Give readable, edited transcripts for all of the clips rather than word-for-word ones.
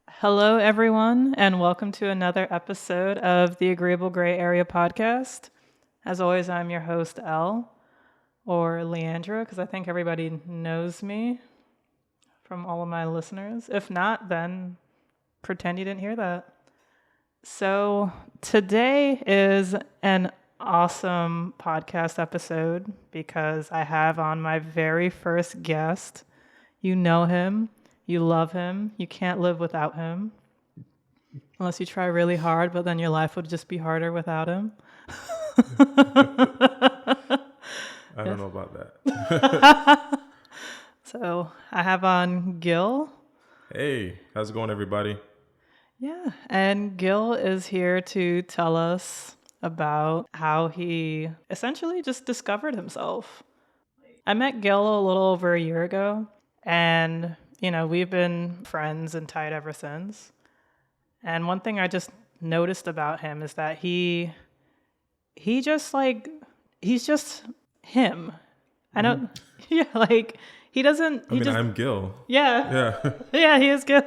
Hello, everyone, and welcome to another episode of the Agreeable Gray Area podcast. As always, I'm your host, Elle, or Leandra, because I think everybody knows me from all of my listeners. If not, then pretend you didn't hear that. So, today is an awesome podcast episode because I have on my very first guest. You know him. You love him. You can't live without him. Unless you try really hard, but then your life would just be harder without him. I don't know about that. So I have on Guil. Hey, how's it going, everybody? Yeah, and Guil is here to tell us about how he essentially just discovered himself. I met Guil a little over a year ago, and we've been friends and tight ever since. And one thing I just noticed about him is that he's just him. I don't, yeah, like he doesn't. I'm Gil. Yeah, Yeah. yeah, he is Gil.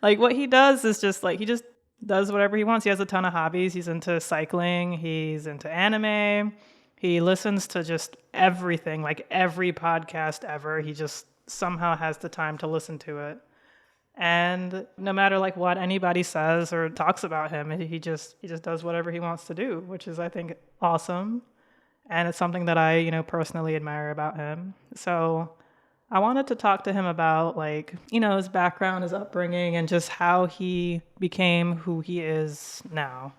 Like what he does is just like he just does whatever he wants. He has a ton of hobbies. He's into cycling. He's into anime. He listens to just everything, like every podcast ever. He just somehow has the time to listen to it. And no matter like what anybody says or talks about him, he just does whatever he wants to do, which is I think awesome. And it's something that I, personally admire about him. So I wanted to talk to him about his background, his upbringing, and just how he became who he is now.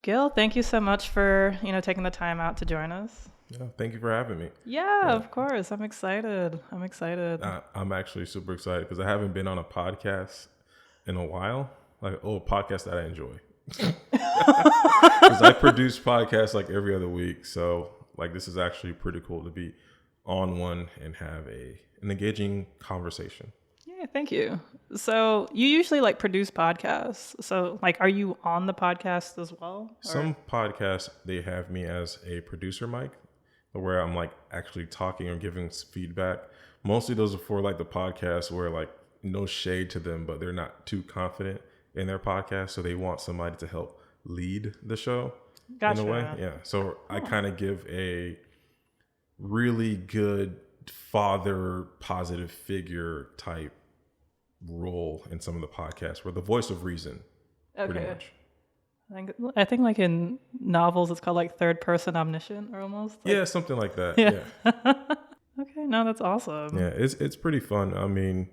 Gil, thank you so much for, taking the time out to join us. Yeah, thank you for having me. Yeah, of course. I'm excited. I'm actually super excited because I haven't been on a podcast in a while, like a podcast that I enjoy. Because I produce podcasts like every other week. So like this is actually pretty cool to be on one and have an engaging conversation. Yeah, thank you. So you usually produce podcasts. So are you on the podcast as well? Or? Some podcasts, they have me as a producer mic where I'm actually talking or giving feedback. Mostly those are for the podcasts where no shade to them, but they're not too confident in their podcast. So they want somebody to help lead the show in a way. Yeah. So I kind of give a really good father, positive figure type role in some of the podcasts where the voice of reason, pretty much. I think in novels it's called third person omniscient or almost. Yeah, something like that. Yeah. Okay, no, that's awesome. Yeah, it's pretty fun. I mean,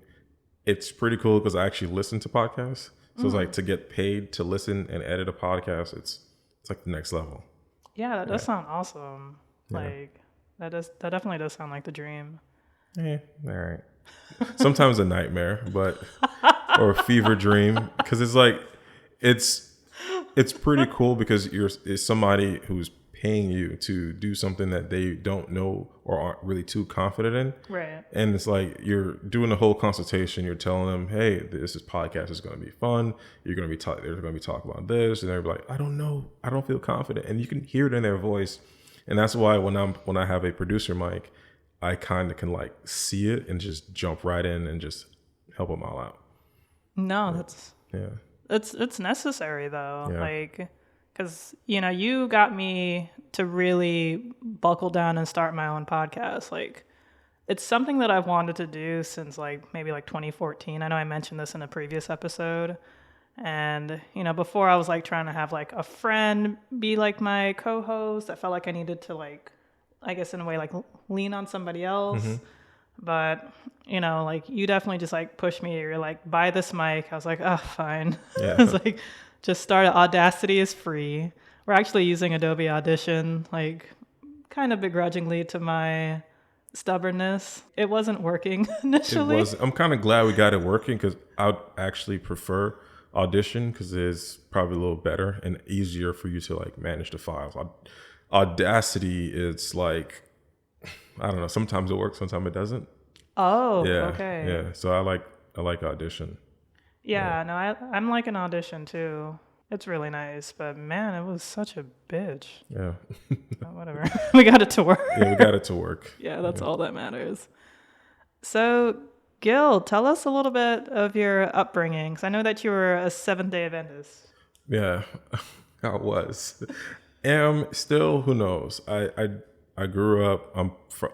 it's pretty cool because I actually listen to podcasts. So it's to get paid to listen and edit a podcast, it's like the next level. Yeah, that does sound awesome. Yeah. That definitely does sound like the dream. Yeah, all right. Sometimes a nightmare, but or a fever dream because it's pretty cool because it's somebody who's paying you to do something that they don't know or aren't really too confident in. Right. And it's you're doing a whole consultation. You're telling them, hey, this podcast is going to be fun. You're going to be they're going to be talking about this. And they're like, I don't know. I don't feel confident. And you can hear it in their voice. And that's why when I have a producer mic, I kind of can see it and just jump right in and just help them all out. No, it's necessary though. Because you got me to really buckle down and start my own podcast. It's something that I've wanted to do since maybe 2014. I know I mentioned this in a previous episode. And, before I was trying to have a friend be my co-host. I felt like I needed to I guess in a way lean on somebody else. Mm-hmm. But, you definitely just pushed me. You're buy this mic. I was oh, fine. Yeah. I was just start it. Audacity is free. We're actually using Adobe Audition, kind of begrudgingly to my stubbornness. It wasn't working initially. I'm kind of glad we got it working because I'd actually prefer Audition because it's probably a little better and easier for you to manage the files. Audacity, it's I don't know. Sometimes it works, sometimes it doesn't. Oh, yeah, okay. Yeah, so I like Audition. Yeah, no, I'm liking Audition too. It's really nice, but man, it was such a bitch. Yeah. Whatever. We got it to work. Yeah, we got it to work. Yeah, that's all that matters. So Gil, tell us a little bit of your upbringing, because I know that you were a Seventh-day Adventist. Yeah, I was. Am still, who knows? I grew up,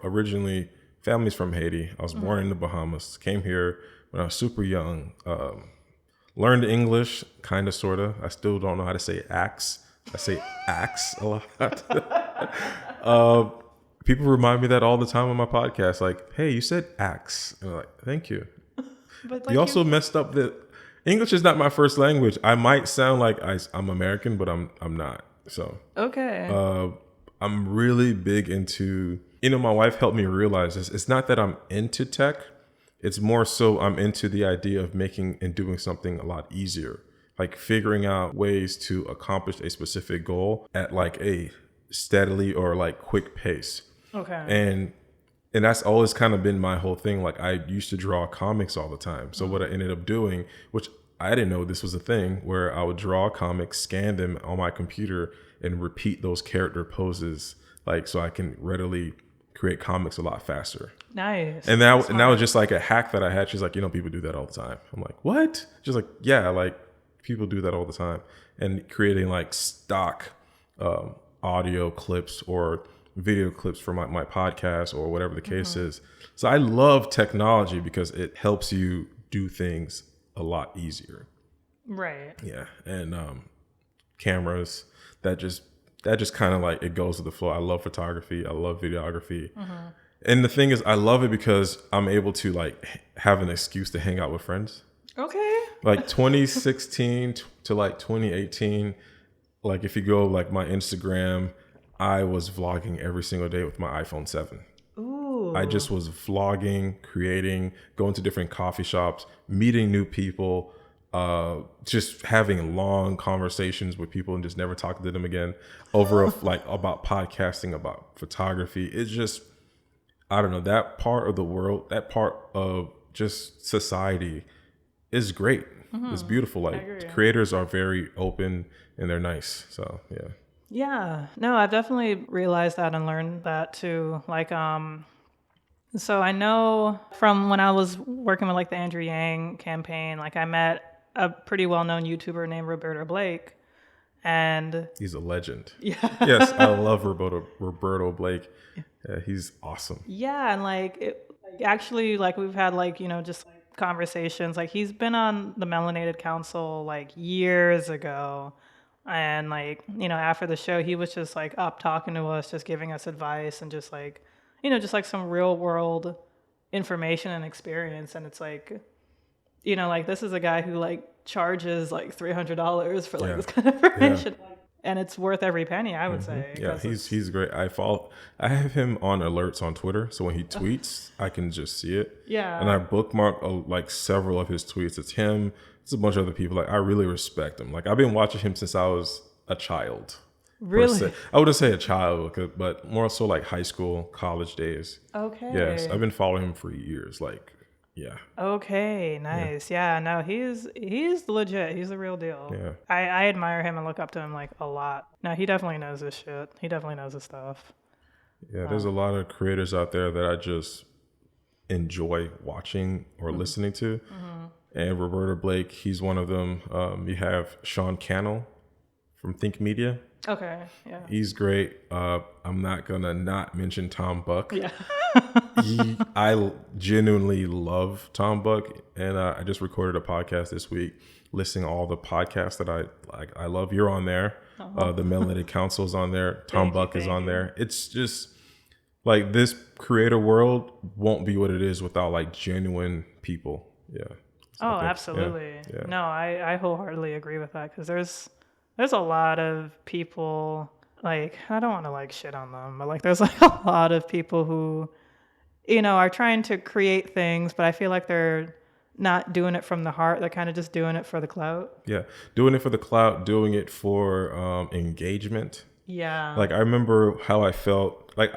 originally, family's from Haiti. I was born in the Bahamas, came here when I was super young. Learned English, kind of, sort of. I still don't know how to say axe. I say axe a lot. People remind me that all the time on my podcast. Like, hey, you said axe. And I'm like, thank you. But you also messed up the English is not my first language. I might sound like I'm American, but I'm not. So okay. I'm really big into. My wife helped me realize this. It's not that I'm into tech. It's more so I'm into the idea of making and doing something a lot easier, like figuring out ways to accomplish a specific goal at like a steadily or like quick pace. Okay. And that's always kind of been my whole thing. Like I used to draw comics all the time. So what I ended up doing, which I didn't know this was a thing, where I would draw comics, scan them on my computer, and repeat those character poses, like so I can readily create comics a lot faster. Nice. And that was just like a hack that I had. She's like, people do that all the time. I'm like, what? She's like, yeah, like people do that all the time. And creating like stock audio clips or video clips for my podcast or whatever the case is. So I love technology because it helps you do things a lot easier. Right. Yeah. And cameras, that just kind of like, it goes with the flow. I love photography. I love videography. And the thing is, I love it because I'm able to like have an excuse to hang out with friends. Okay. Like 2016 to like 2018, like if you go like my Instagram, I was vlogging every single day with my iPhone 7. Ooh. I just was vlogging, creating, going to different coffee shops, meeting new people, just having long conversations with people and just never talking to them again over like about podcasting, about photography. It's just, I don't know, that part of the world, that part of just society is great. It's beautiful. Like creators are very open and they're nice. So yeah. Yeah. No, I've definitely realized that and learned that too. Like, so I know from when I was working with like the Andrew Yang campaign, like I met a pretty well-known YouTuber named Roberto Blake, and he's a legend. Yeah. Yes, I love Roberto Blake. Yeah, he's awesome. Yeah, and like actually, like we've had like just like conversations. Like he's been on the Melanated Council like years ago, and like after the show, he was just like up talking to us, just giving us advice and just like just like some real world information and experience. And it's like like this is a guy who like charges like $300 for like this kind of information. Yeah. And it's worth every penny, I would say. Yeah, he's great. I have him on alerts on Twitter, so when he tweets, I can just see it. Yeah. And I bookmark like several of his tweets. It's him. It's a bunch of other people. Like I really respect him. Like I've been watching him since I was a child. Really? I wouldn't say a child, but more so like high school, college days. Okay. Yes, I've been following him for years. Like. Yeah. Okay, nice. Yeah, no, he's legit. He's the real deal. Yeah. I admire him and look up to him like a lot. No, he definitely knows his shit. He definitely knows his stuff. Yeah, there's a lot of creators out there that I just enjoy watching or listening to. And Roberta Blake, he's one of them. You have Sean Cannell from Think Media. Okay, yeah. He's great. I'm not gonna not mention Tom Buck. Yeah. I genuinely love Tom Buck, and I just recorded a podcast this week listing all the podcasts that I love. You're on there. The Melanated Council's on there. Tom Buck is on there. It's just like this creator world won't be what it is without like genuine people. Yeah. So absolutely. Yeah. No, I wholeheartely agree with that, because there's a lot of people, like, I don't want to like shit on them, but like there's like a lot of people who are trying to create things, but I feel like they're not doing it from the heart. They're kind of just doing it for the clout. Yeah. Doing it for the clout, doing it for engagement. Yeah. Like I remember how I felt. Like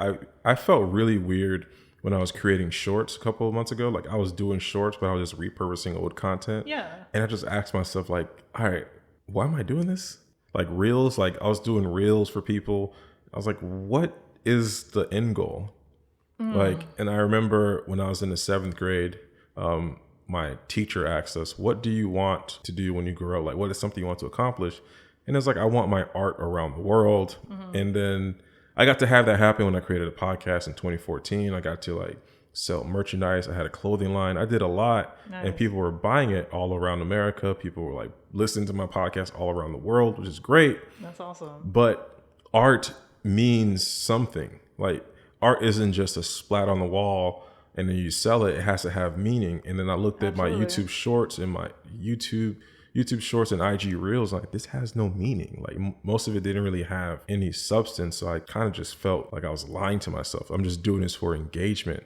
I felt really weird when I was creating shorts a couple of months ago. Like I was doing shorts, but I was just repurposing old content. Yeah. And I just asked myself like, all right, why am I doing this? Like reels, like I was doing reels for people. I was like, what is the end goal? Like, and I remember when I was in the 7th grade, my teacher asked us, what do you want to do when you grow up? Like, what is something you want to accomplish? And it's like, I want my art around the world. And then I got to have that happen when I created a podcast in 2014. I got to like sell merchandise. I had a clothing line. I did a lot. Nice. And people were buying it all around America. People were like listening to my podcast all around the world, which is great. That's awesome. But art means something. Like, art isn't just a splat on the wall and then you sell it. It has to have meaning. And then I looked at my YouTube shorts and my YouTube shorts and IG reels, like, this has no meaning. Like, most of it didn't really have any substance. So I kind of just felt like I was lying to myself. I'm just doing this for engagement.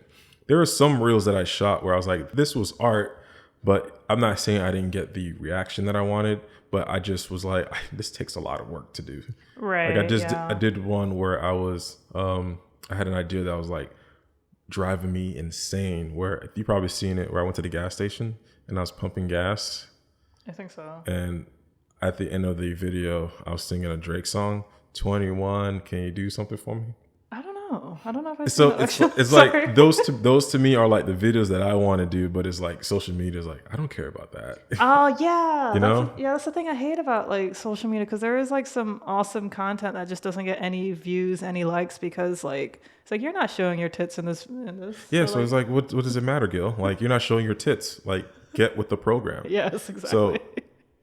There were some reels that I shot where I was like, this was art, but I'm not saying I didn't get the reaction that I wanted, but I just was like, this takes a lot of work to do. Right. Like, I did one where I was, I had an idea that was like driving me insane, where you probably seen it, where I went to the gas station and I was pumping gas. I think so. And at the end of the video, I was singing a Drake song, 21, can you do something for me? I don't know if I so it's like those to me are like the videos that I want to do, but it's like social media is like, I don't care about that. Oh yeah. You know? That's the thing I hate about like social media, because there is like some awesome content that just doesn't get any views, any likes, because like it's like, you're not showing your tits in this. Yeah, so it's like, what does it matter, Guil? Like, you're not showing your tits. Like, get with the program. Yes, exactly. So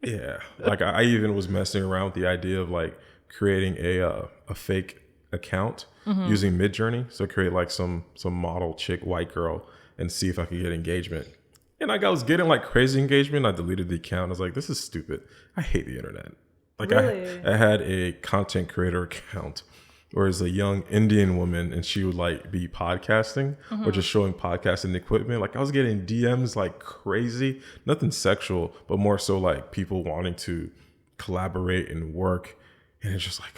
yeah, like I even was messing around with the idea of like creating a fake account using Midjourney. So create like some model chick, white girl, and see if I could get engagement. And like, I was getting like crazy engagement. I deleted the account. I was like, this is stupid. I hate the internet. Like, really? I had a content creator account where it's a young Indian woman and she would like be podcasting or just showing podcasting equipment. Like, I was getting DMs like crazy, nothing sexual, but more so like people wanting to collaborate and work. And it's just like,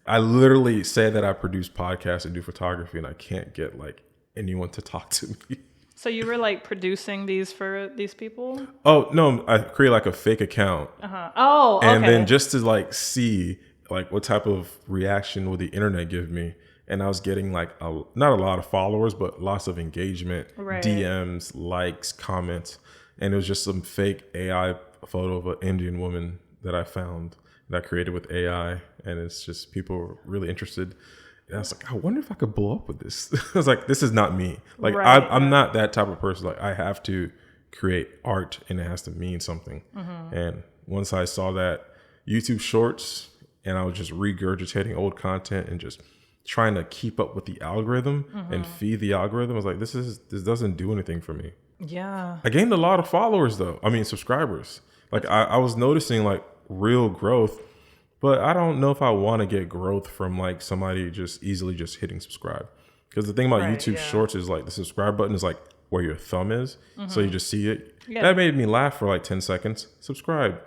I literally say that I produce podcasts and do photography, and I can't get like anyone to talk to me. So you were like producing these for these people? Oh no, I create like a fake account. Oh, okay. And then just to like see like what type of reaction will the internet give me. And I was getting like not a lot of followers, but lots of engagement, right. DMs, likes, comments. And it was just some fake AI photo of an Indian woman that I found that I created with AI. And it's just, people were really interested. And I was like, I wonder if I could blow up with this. I was like, this is not me. Like, right, I'm not that type of person. Like, I have to create art and it has to mean something. And once I saw that YouTube shorts, and I was just regurgitating old content and just trying to keep up with the algorithm and feed the algorithm, I was like, this doesn't do anything for me. Yeah. I gained a lot of followers though. I mean, subscribers. Like, I was noticing like real growth. But I don't know if I want to get growth from like somebody just easily just hitting subscribe. Because the thing about YouTube Shorts is like the subscribe button is like where your thumb is. So you just see it. Yeah. That made me laugh for like 10 seconds. Subscribe.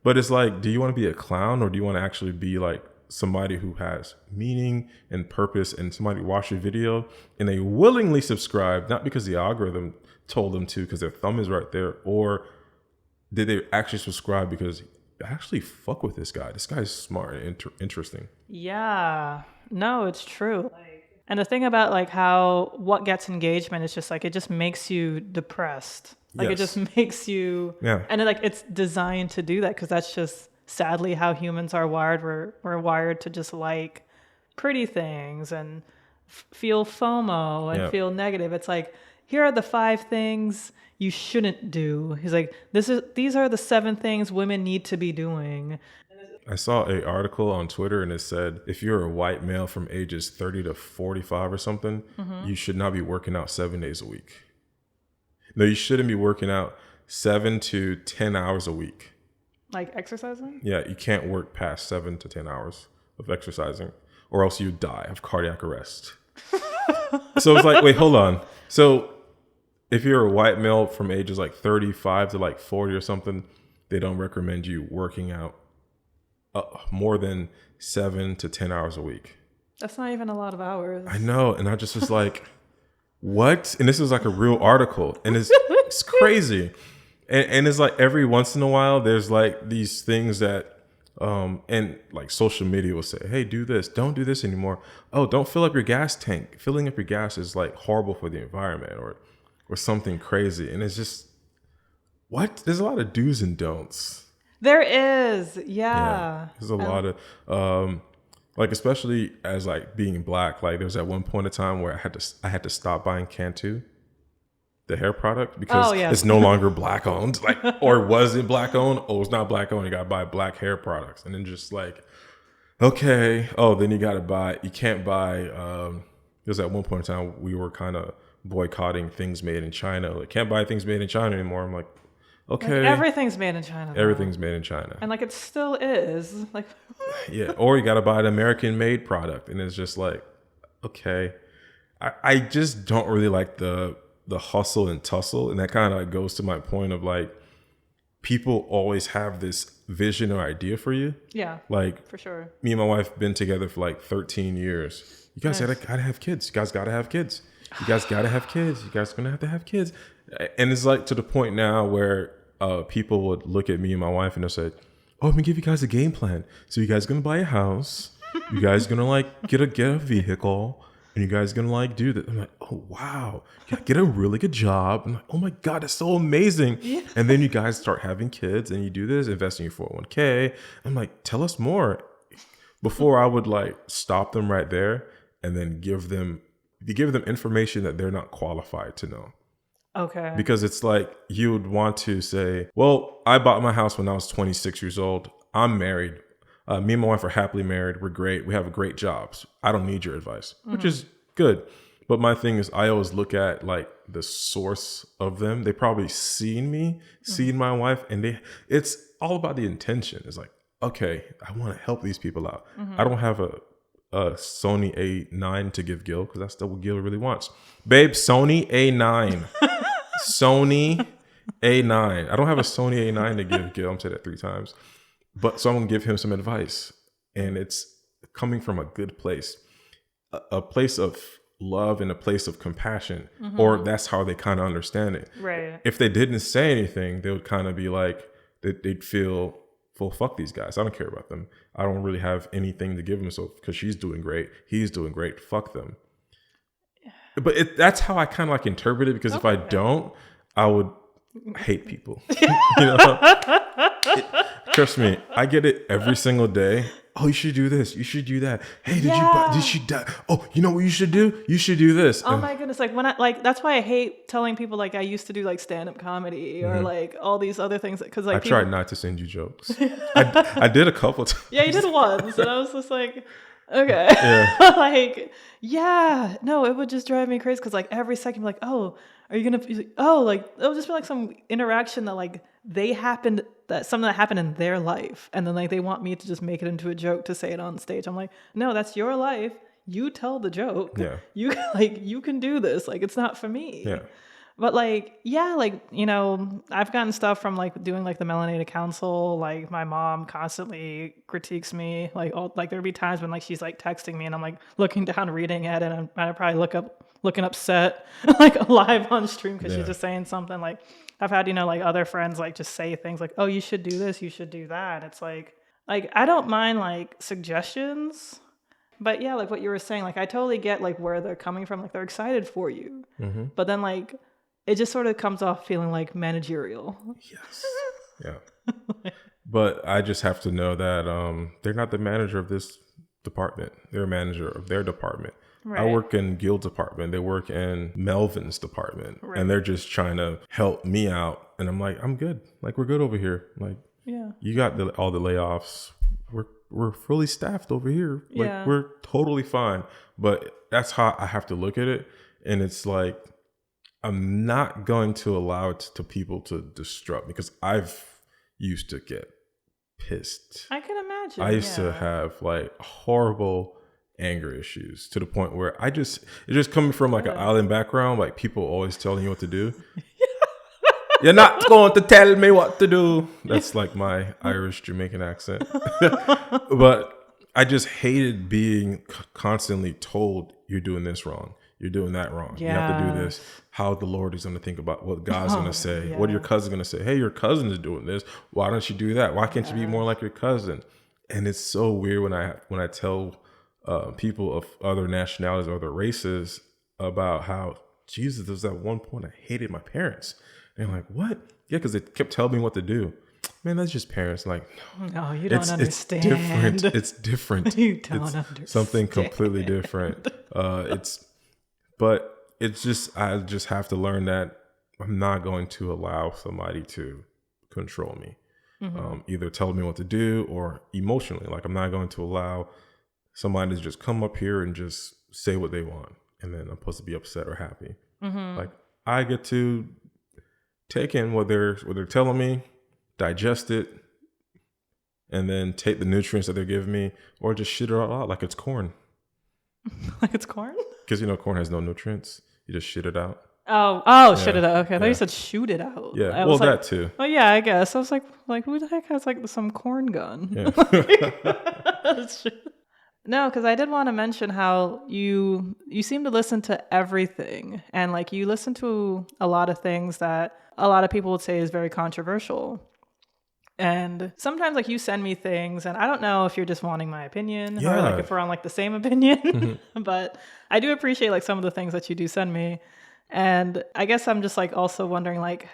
But it's like, do you want to be a clown, or do you want to actually be like somebody who has meaning and purpose, and somebody watch your video and they willingly subscribe, not because the algorithm told them to because their thumb is right there, or did they actually subscribe because I actually fuck with this guy. This guy's smart and interesting. Yeah. No, it's true. And the thing about like what gets engagement is just like, it just makes you depressed. Like, it just makes you, and like, it's designed to do that, because that's just sadly how humans are wired. We're wired to just like pretty things and feel FOMO and feel negative. It's like, here are the 5 things you shouldn't do. He's like, these are the 7 things women need to be doing. I saw an article on Twitter and it said, if you're a white male from ages 30 to 45 or something, you should not be working out 7 days a week. No, you shouldn't be working out 7 to 10 hours a week. Like exercising? Yeah, you can't work past 7 to 10 hours of exercising, or else you die of cardiac arrest. So it's like, wait, hold on. So if you're a white male from ages like 35 to like 40 or something, they don't recommend you working out more than 7 to 10 hours a week. That's not even a lot of hours. I know. And I just was like, what? And this is like a real article, and it's crazy. And it's like every once in a while, there's like these things that, and like social media will say, hey, do this, don't do this anymore. Oh, don't fill up your gas tank. Filling up your gas is like horrible for the environment. Or or something crazy. And it's just, what? There's a lot of do's and don'ts. There is. Yeah. There's a lot of, like, especially as like being black, like there was at one point in time where I had to stop buying Cantu, the hair product, because it's no longer black owned, like, or was it black owned? Oh, it's not black owned. You got to buy black hair products. And then just like, okay. Oh, then you can't buy, because at one point in time we were kind of boycotting things made in China. Like, can't buy things made in China anymore. I'm like, okay. Like, everything's made in China. Everything's made in China. And like, it still is. Like, yeah. Or you got to buy an American made product. And it's just like, okay. I just don't really like the hustle and tussle. And that kind of goes to my point of like, people always have this vision or idea for you. Yeah. Like, for sure. Me and my wife been together for like 13 years. You guys gotta have kids. You guys gotta have kids. You guys gotta have kids. You guys are gonna have to have kids. And it's like to the point now where people would look at me and my wife and they'll say, oh, I'm gonna give you guys a game plan. So you guys gonna buy a house. You guys gonna like get a vehicle. And you guys gonna like do that. I'm like, oh, wow. Get a really good job. I'm like, oh my God, that's so amazing. Yeah. And then you guys start having kids and you do this, investing in your 401k. I'm like, tell us more. Before I would like stop them right there and then give them information that they're not qualified to know. Okay. Because it's like, you would want to say, well, I bought my house when I was 26 years old. I'm married. Me and my wife are happily married. We're great. We have great jobs. I don't need your advice, which is good. But my thing is, I always look at like the source of them. They probably seen my wife, and it's all about the intention. It's like, okay, I want to help these people out. I don't have a Sony A9 to give Guil because that's what Guil really wants. Babe, Sony A9. Sony A9. I don't have a Sony A9 to give Guil. I'm saying that 3 times. But so I'm going to give him some advice, and it's coming from a good place, a place of love and a place of compassion, or that's how they kind of understand it. Right. If they didn't say anything, they would kind of be like, they'd feel, well, fuck these guys. I don't care about them. I don't really have anything to give them. So because she's doing great, he's doing great, fuck them. But that's how I kind of like interpret it, because if I don't, I would hate people. You know? Trust me, I get it every single day. Oh, you should do this. You should do that. Hey, did she die? Oh, you know what you should do? You should do this. Oh my goodness. Like that's why I hate telling people like I used to do like stand-up comedy or like all these other things. Cause like I tried not to send you jokes. I did a couple times. Yeah, you did once. And I was just like, okay. Yeah. No, it would just drive me crazy. Cause like every second, like, oh, are you going to, like, it'll just be like some interaction that like something that happened in their life. And then like, they want me to just make it into a joke to say it on stage. I'm like, no, that's your life. You tell the joke. Yeah. You can do this. Like, it's not for me. Yeah. But like, yeah, like, you know, I've gotten stuff from like doing like the Melanated Council. Like my mom constantly critiques me. Like, there'd be times when like she's like texting me and I'm like looking down, reading it, and I'd probably looking upset, like live on stream because she's just saying something. Like I've had, you know, like other friends like just say things like, oh, you should do this, you should do that. It's like I don't mind like suggestions, but yeah, like what you were saying, like I totally get like where they're coming from. Like they're excited for you, but then like it just sort of comes off feeling like managerial. Yes. Yeah. But I just have to know that they're not the manager of this department. They're a manager of their department. Right. I work in Guil's department. They work in Melvin's department. Right. And they're just trying to help me out. And I'm like, I'm good. Like, we're good over here. Like, yeah, you got all the layoffs. We're fully staffed over here. Like, we're totally fine. But that's how I have to look at it. And it's like, I'm not going to allow it to people to disrupt, because I've used to get pissed. I can imagine. I used to have like horrible anger issues to the point where it's just coming from like an island background, like people always telling you what to do. You're not going to tell me what to do. That's like my Irish Jamaican accent. But I just hated being constantly told you're doing this wrong. You're doing that wrong. Yeah. You have to do this. How the Lord is going to think about what God's going to say. Yeah. What your cousin's going to say. Hey, your cousin is doing this. Why don't you do that? Why can't you be more like your cousin? And it's so weird when I tell people of other nationalities or other races about how Jesus, there was that one point I hated my parents. And I'm like, what? Yeah, because they kept telling me what to do. Man, that's just parents. Like, no, you don't understand. It's different. It's different. You don't understand. Something completely different. But it's just, I just have to learn that I'm not going to allow somebody to control me. Either tell me what to do or emotionally. Like, I'm not going to allow somebody to just come up here and just say what they want. And then I'm supposed to be upset or happy. Like, I get to take in what they're telling me, digest it, and then take the nutrients that they're giving me, or just shit it all out like it's corn. Like it's corn? Because corn has no nutrients. You just shit it out. Oh, yeah. Shit it out. Okay, I thought you said shoot it out. Yeah, well, that too. Oh yeah, I guess. I was like who the heck has like some corn gun? Yeah. No, because I did want to mention how you seem to listen to everything, and like you listen to a lot of things that a lot of people would say is very controversial. And sometimes like you send me things and I don't know if you're just wanting my opinion or like if we're on like the same opinion, but I do appreciate like some of the things that you do send me. And I guess I'm just like also wondering, like,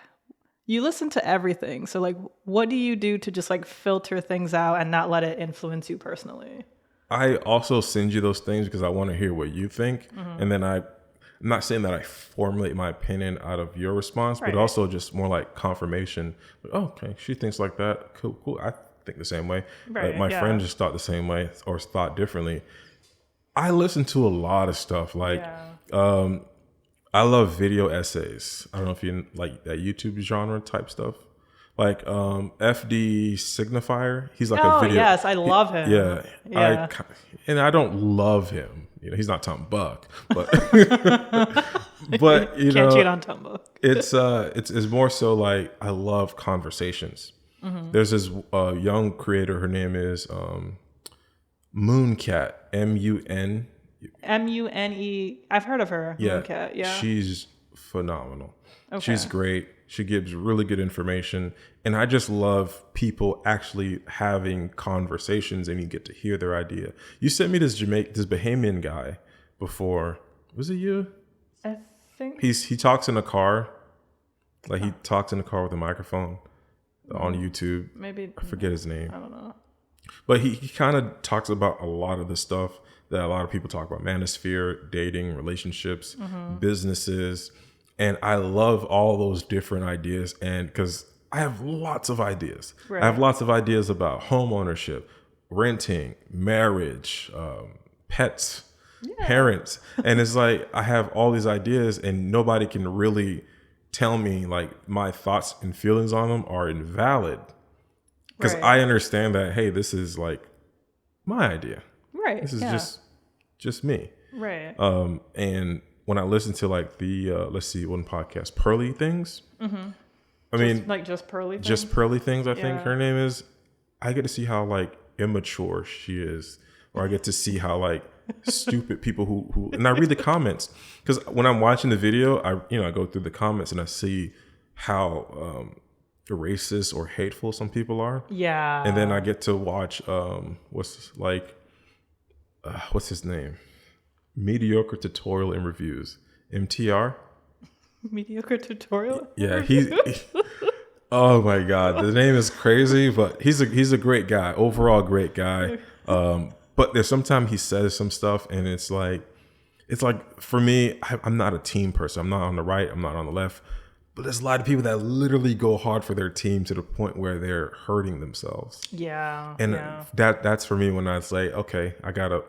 you listen to everything. So like, what do you do to just like filter things out and not let it influence you personally? I also send you those things because I want to hear what you think. And then I'm not saying that I formulate my opinion out of your response, but also just more like confirmation. Like, oh, okay, she thinks like that. Cool. I think the same way. Like my friend just thought the same way or thought differently. I listen to a lot of stuff. Like, I love video essays. I don't know if you like that YouTube genre type stuff. Like FD Signifier. He's like a video. Oh, yes. I love him. Yeah. I don't love him. He's not Tom Buck, but but can't cheat on Tom Buck. it's more so like I love conversations. There's this young creator. Her name is Mooncat. Mune. I've heard of her. Mooncat. Yeah. She's phenomenal. Okay. She's great. She gives really good information. And I just love people actually having conversations and you get to hear their idea. You sent me this Bahamian guy before. Was it you? I think. He talks in a car. Like he talks in a car with a microphone on YouTube. Maybe. I forget his name. I don't know. But he kind of talks about a lot of the stuff that a lot of people talk about. Manosphere, dating, relationships, businesses. And I love all those different ideas. And because I have lots of ideas. Right. I have lots of ideas about home ownership, renting, marriage, pets, parents. And it's like I have all these ideas and nobody can really tell me like my thoughts and feelings on them are invalid. Because I understand that, hey, this is like my idea. Right. This is just me. Right. And when I listen to like the one podcast, Pearly Things. I mean, like just Pearly Things? Just Pearly Things, I think her name is. I get to see how like immature she is, or I get to see how like stupid people who and I read the comments because when I'm watching the video, I go through the comments and I see how racist or hateful some people are. Yeah. And then I get to watch what's his name? Mediocre Tutorial and Reviews. MTR. Mediocre Tutorial? Yeah, he oh my God, the name is crazy, but he's a great guy. Overall great guy. But there's sometimes he says some stuff and it's like for me, I'm not a team person. I'm not on the right, I'm not on the left. But there's a lot of people that literally go hard for their team to the point where they're hurting themselves. Yeah. And that's for me when I say, okay, I gotta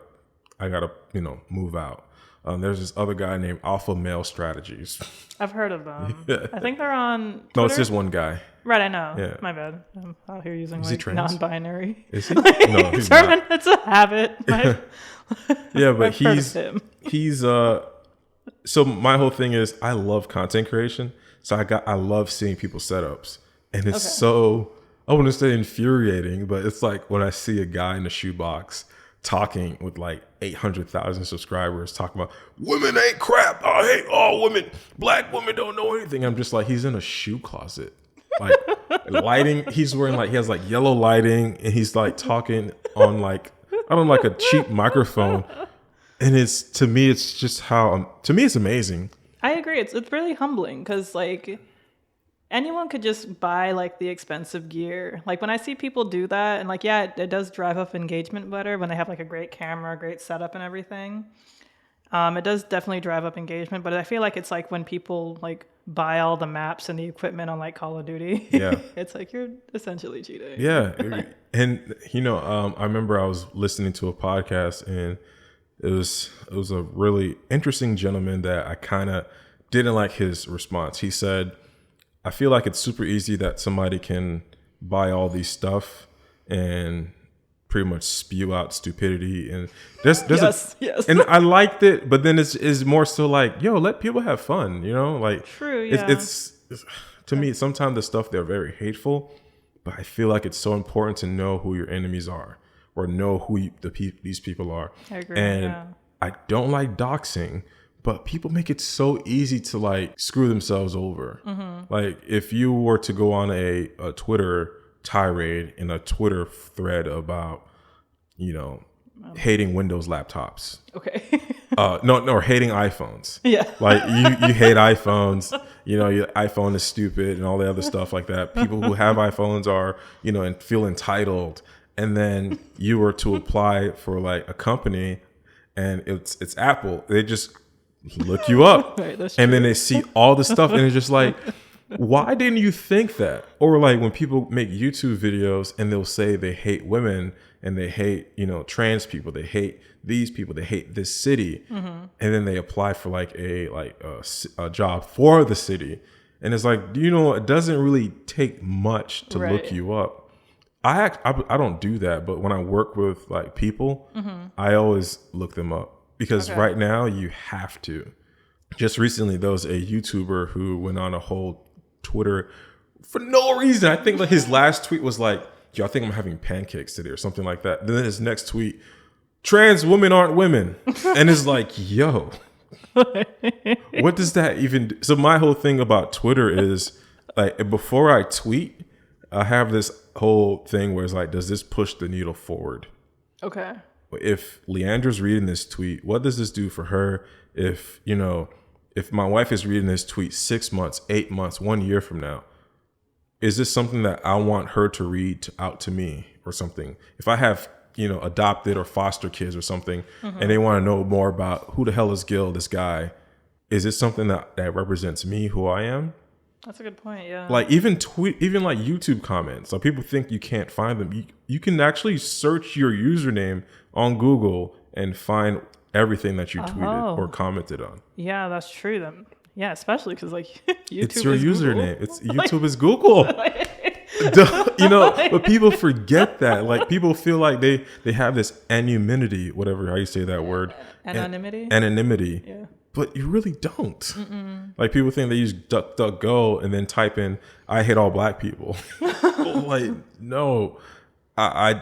move out. There's this other guy named Alpha Male Strategies. I've heard of them. I think they're on Twitter. No, it's just one guy. Right, I know. Yeah. My bad. I'm out here using like non-binary. Is he? No, he's not. It's a habit. Yeah, but he's so my whole thing is I love content creation. So I love seeing people's setups. And it's so, I wouldn't say infuriating, but it's like when I see a guy in a shoebox talking with like 800,000 subscribers talking about women ain't crap. I hate all women. Black women don't know anything. I'm just like, he's in a shoe closet. Like lighting, he's wearing like, he has like yellow lighting and he's like talking on like, I don't know, like a cheap microphone. And to me, it's amazing. I agree. It's really humbling because like anyone could just buy like the expensive gear. Like when I see people do that, and like yeah, it does drive up engagement better when they have like a great camera, great setup, and everything. It does definitely drive up engagement, but I feel like it's like when people like buy all the maps and the equipment on like Call of Duty. Yeah. It's like you're essentially cheating. Yeah. And I remember I was listening to a podcast, and it was a really interesting gentleman that I kind of didn't like his response. He said, I feel like it's super easy that somebody can buy all these stuff and pretty much spew out stupidity, and there's yes. And I liked it, but then it's more so like, yo, let people have fun, like true. Yeah. It's to me sometimes the stuff, they're very hateful, but I feel like it's so important to know who your enemies are or know who these people are. I agree. And I don't like doxing, but people make it so easy to like screw themselves over. Mm-hmm. Like if you were to go on a Twitter tirade in a Twitter thread about, hating Windows laptops. Okay. No, hating iPhones. Yeah. Like you hate iPhones, your iPhone is stupid and all the other stuff like that. People who have iPhones are, and feel entitled. And then you were to apply for like a company and it's Apple. They just look you up. Right, that's and true. then they see all the stuff and it's just like, why didn't you think that? Or like when people make YouTube videos and they'll say they hate women and they hate, trans people, they hate these people, they hate this city. Mm-hmm. And then they apply for like a job for the city. And it's like, it doesn't really take much to look you up. I don't do that, but when I work with like people, mm-hmm. I always look them up because right now you have to. Just recently, there was a YouTuber who went on a whole Twitter for no reason. I think like his last tweet was like, yo, I think I'm having pancakes today or something like that. Then his next tweet, trans women aren't women. And it's like, yo, what does that even do? So my whole thing about Twitter is like, before I tweet, I have this whole thing where it's like, does this push the needle forward? Okay. If Leandra's reading this tweet, what does this do for her? If my wife is reading this tweet 6 months, 8 months, 1 year from now, is this something that I want her to read out to me or something? If I have, adopted or foster kids or something, mm-hmm. and they want to know more about who the hell is Guil, this guy, is this something that represents me, who I am? That's a good point, yeah. Like even like YouTube comments. So people think you can't find them. You can actually search your username on Google and find everything that you tweeted or commented on. Yeah, that's true. Then, yeah, especially because like YouTube it's your is username. Google. It's YouTube is Google. But people forget that. Like people feel like they have this anonymity, whatever how you say that word. Anonymity. Anonymity. Yeah. But you really don't. Mm-mm. Like people think they use DuckDuckGo and then type in "I hate all black people." Like no,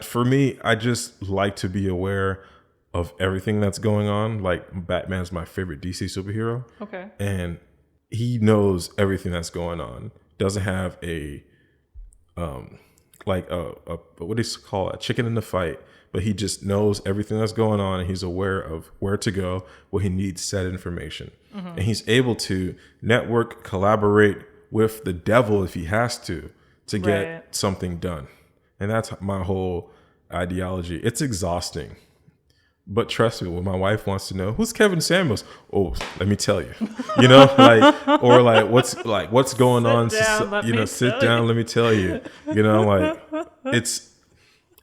for me, I just like to be aware of everything that's going on. Like Batman's my favorite DC superhero. Okay. And he knows everything that's going on. Doesn't have a what do you call it? A chicken in the fight. But he just knows everything that's going on and he's aware of where to go, where he needs said information. Mm-hmm. And he's able to network, collaborate with the devil if he has to get something done. And that's my whole ideology. It's exhausting. But trust me, when my wife wants to know, who's Kevin Samuels? Oh, let me tell you. What's going on? Sit down, let me tell you.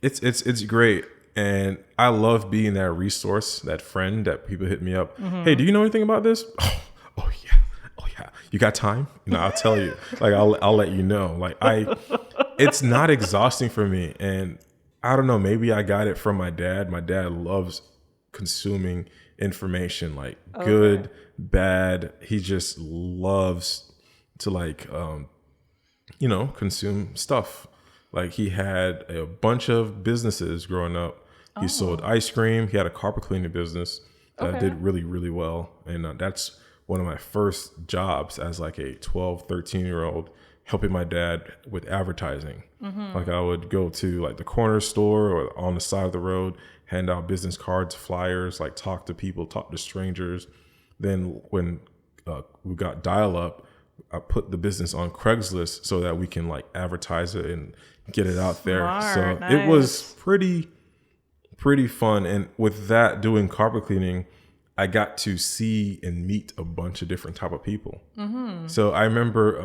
It's great. And I love being that resource, that friend that people hit me up. Mm-hmm. Hey, do you know anything about this? Oh yeah. You got time? I'll tell you. Like I'll let you know. Like it's not exhausting for me. And I don't know, maybe I got it from my dad. My dad loves consuming information, like good, bad. He just loves to consume stuff. Like he had a bunch of businesses growing up. He sold ice cream. He had a carpet cleaning business that did really, really well. And that's one of my first jobs as like a 12, 13-year-old, helping my dad with advertising. Mm-hmm. Like I would go to like the corner store or on the side of the road, hand out business cards, flyers, like talk to people, talk to strangers. Then when we got dial up. I put the business on Craigslist so that we can like advertise it and get it out there. So Nice. it was pretty fun. And with that, doing carpet cleaning, I got to see and meet a bunch of different type of people. So I remember,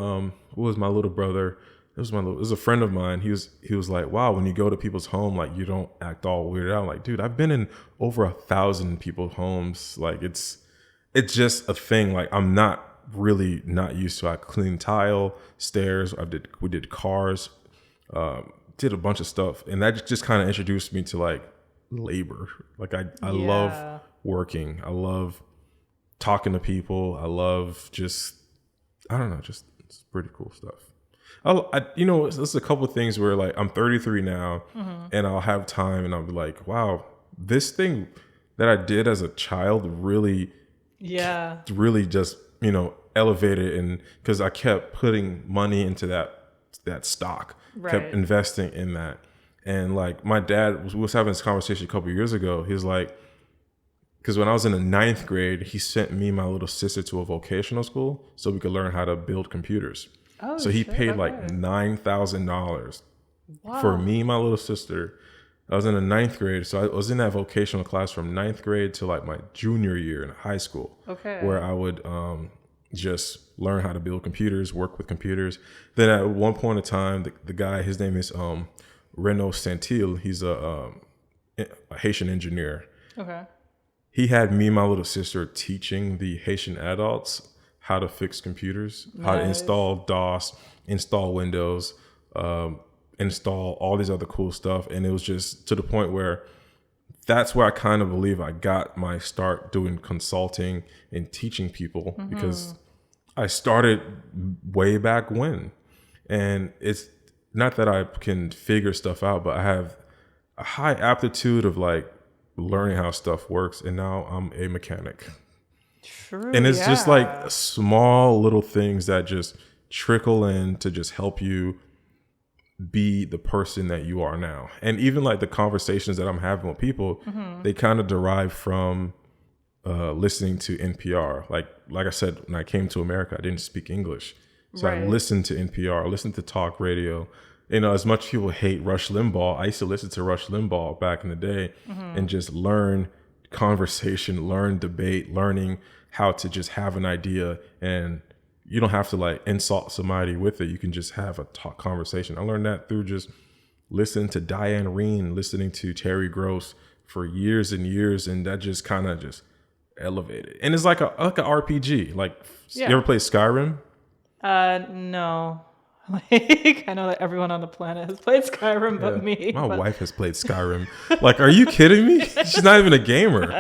what was my little brother? It was a friend of mine. He was like, wow, when you go to people's home, like you don't act all weirded out. I'm like, dude, I've been in over 1,000 people's homes. Like it's just a thing. Like I'm not used to. I cleaned tile, stairs. We did cars, did a bunch of stuff. And that just kind of introduced me to like labor. Like I love working. I love talking to people. I love just it's pretty cool stuff. There's a couple of things where like I'm 33 now and I'll have time and I'll be like, wow, this thing that I did as a child really just, elevated. And because I kept putting money into that stock, kept investing in that. And like my dad was having this conversation a couple of years ago. He was like, because when I was in the 9th grade, he sent me and my little sister to a vocational school so we could learn how to build computers. Oh, so he paid like $9,000 for me and my little sister. I was in the 9th grade. So I was in that vocational class from 9th grade to like my junior year in high school. Okay. Where I would just learn how to build computers, work with computers. Then at one point in time, the guy, his name is Renaud Santil. He's a Haitian engineer. Okay. He had me and my little sister teaching the Haitian adults how to fix computers, how to install DOS, install Windows, install all these other cool stuff. And it was just to the point where that's where I kind of believe I got my start doing consulting and teaching people because I started way back when. And it's not that I can figure stuff out, but I have a high aptitude of like learning how stuff works. And now I'm a mechanic. True, and it's just like small little things that just trickle in to just help you be the person that you are now. And even like the conversations that I'm having with people, they kind of derive from listening to NPR. Like I said, when I came to America, I didn't speak English. So I listened to NPR, listened to talk radio. As much people hate Rush Limbaugh, I used to listen to Rush Limbaugh back in the day and just learn conversation, learn debate, learning how to just have an idea, and you don't have to like insult somebody with it. You can just have a talk conversation. I learned that through just listening to Diane Reen, listening to Terry Gross for years and years, and that just kind of just elevated. And it's like a RPG. Like you ever play Skyrim? No. Like I know that everyone on the planet has played Skyrim but me. My wife has played Skyrim. Like, are you kidding me? She's not even a gamer.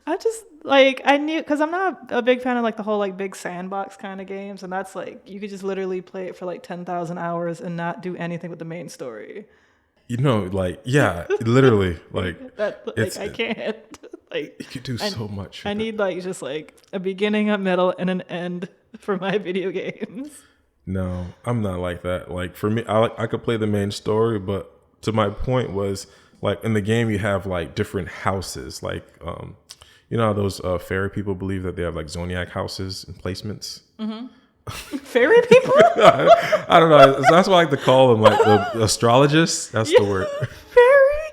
I just like I knew because I'm not a big fan of like the whole like big sandbox kind of games, and that's like you could just literally play it for like 10,000 hours and not do anything with the main story. Literally, like that. Like I can't. Like you could do so much. I need like just like a beginning, a middle, and an end for my video games. No, I'm not like that. Like for me, I could play the main story, but to my point was like in the game you have like different houses. Like how those fairy people believe that they have like zodiac houses and placements. Fairy people? I don't know. That's what I like to call them, like the astrologists. That's the word. Fairy?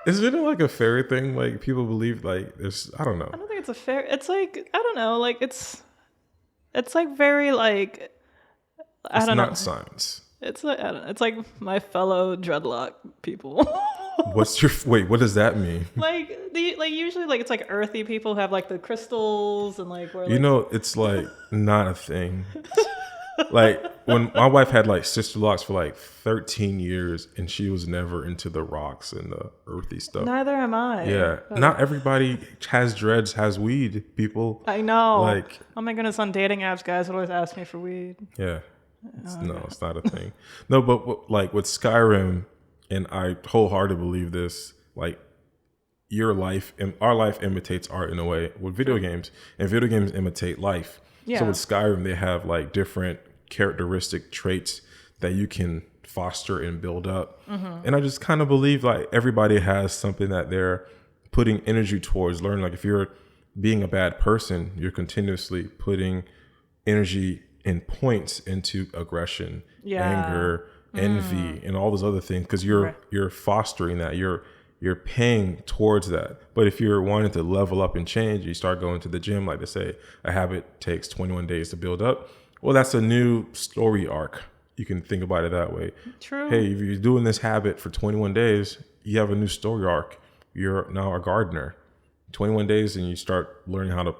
Isn't it like a fairy thing? Like people believe like there's. I don't know. I don't think it's a fairy. It's like I don't know. Like it's like very like. I don't know. It's not science. It's like it's like my fellow dreadlock people. What does that mean? Like usually like it's like earthy people who have like the crystals and like where like, it's like not a thing. Like when my wife had like sister locks for like 13 years and she was never into the rocks and the earthy stuff. Neither am I. Yeah. Not everybody has dreads, has weed, people. I know. Like, oh my goodness, on dating apps, guys would always ask me for weed. Yeah. It's not a thing. No, but like with Skyrim, and I wholeheartedly believe this, like your life and our life imitates art in a way with video games, and video games imitate life. Yeah. So with Skyrim, they have like different characteristic traits that you can foster and build up. And I just kind of believe like everybody has something that they're putting energy towards learning. Like if you're being a bad person, you're continuously putting energy and points into aggression, anger, envy, and all those other things, because you're fostering that. You're paying towards that. But if you're wanting to level up and change, you start going to the gym, like they say, a habit takes 21 days to build up. Well, that's a new story arc. You can think about it that way. True. Hey, if you're doing this habit for 21 days, you have a new story arc. You're now a gardener. 21 days and you start learning how to,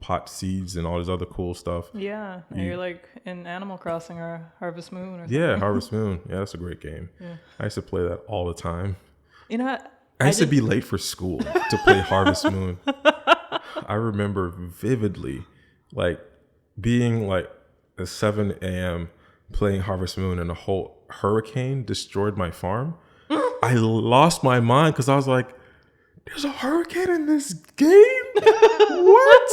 pot seeds and all this other cool stuff. Yeah. You're like in Animal Crossing or Harvest Moon or something. Yeah, Harvest Moon. Yeah, that's a great game. Yeah. I used to play that all the time. I used to be late for school to play Harvest Moon. I remember vividly, like, being like at 7 a.m. playing Harvest Moon, and a whole hurricane destroyed my farm. I lost my mind because I was like, there's a hurricane in this game? What?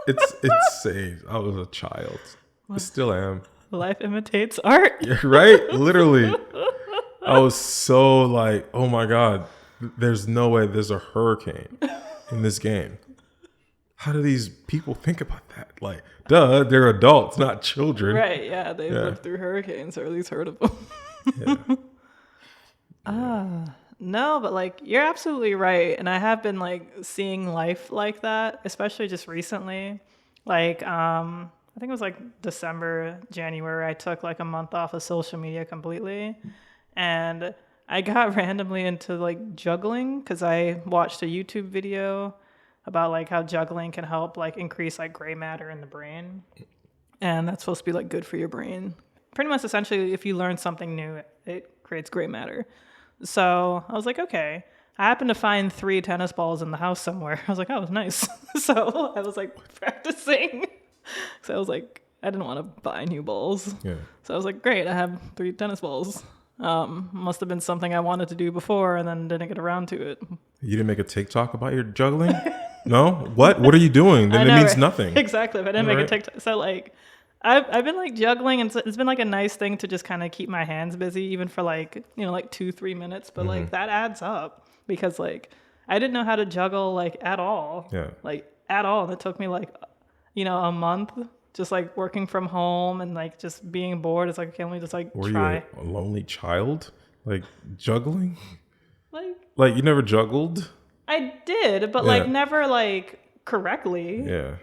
It's insane. I was a child. I still am. Life imitates art. Yeah, right? Literally. I was so like, oh my God, there's no way there's a hurricane in this game. How do these people think about that? Like, duh, they're adults, not children. Right, yeah. They've lived through hurricanes, or at least heard of them. No, but like, you're absolutely right. And I have been like seeing life like that, especially just recently. Like, I think it was like December, January, I took like a month off of social media completely. And I got randomly into like juggling because I watched a YouTube video about like how juggling can help like increase like gray matter in the brain. And that's supposed to be like good for your brain. Pretty much essentially, if you learn something new, it creates gray matter. So I was like, okay. I happened to find 3 tennis balls in the house somewhere. I was like, oh, nice. So I was like practicing. So I was like, I didn't want to buy new balls. Yeah. So I was like, great, I have 3 tennis balls. Must have been something I wanted to do before and then didn't get around to it. You didn't make a TikTok about your juggling? No? What are you doing? Then it means nothing. Exactly. If I didn't make a TikTok. So like, I've been like juggling, and it's been like a nice thing to just kind of keep my hands busy, even for like, like 2-3 minutes. But like that adds up because like I didn't know how to juggle like at all. Yeah. Like at all. And it took me like, a month. Just like working from home and like just being bored. It's like, okay, let me just like try. Were you a lonely child? Like juggling? Like you never juggled? I did, but like never like correctly. Yeah.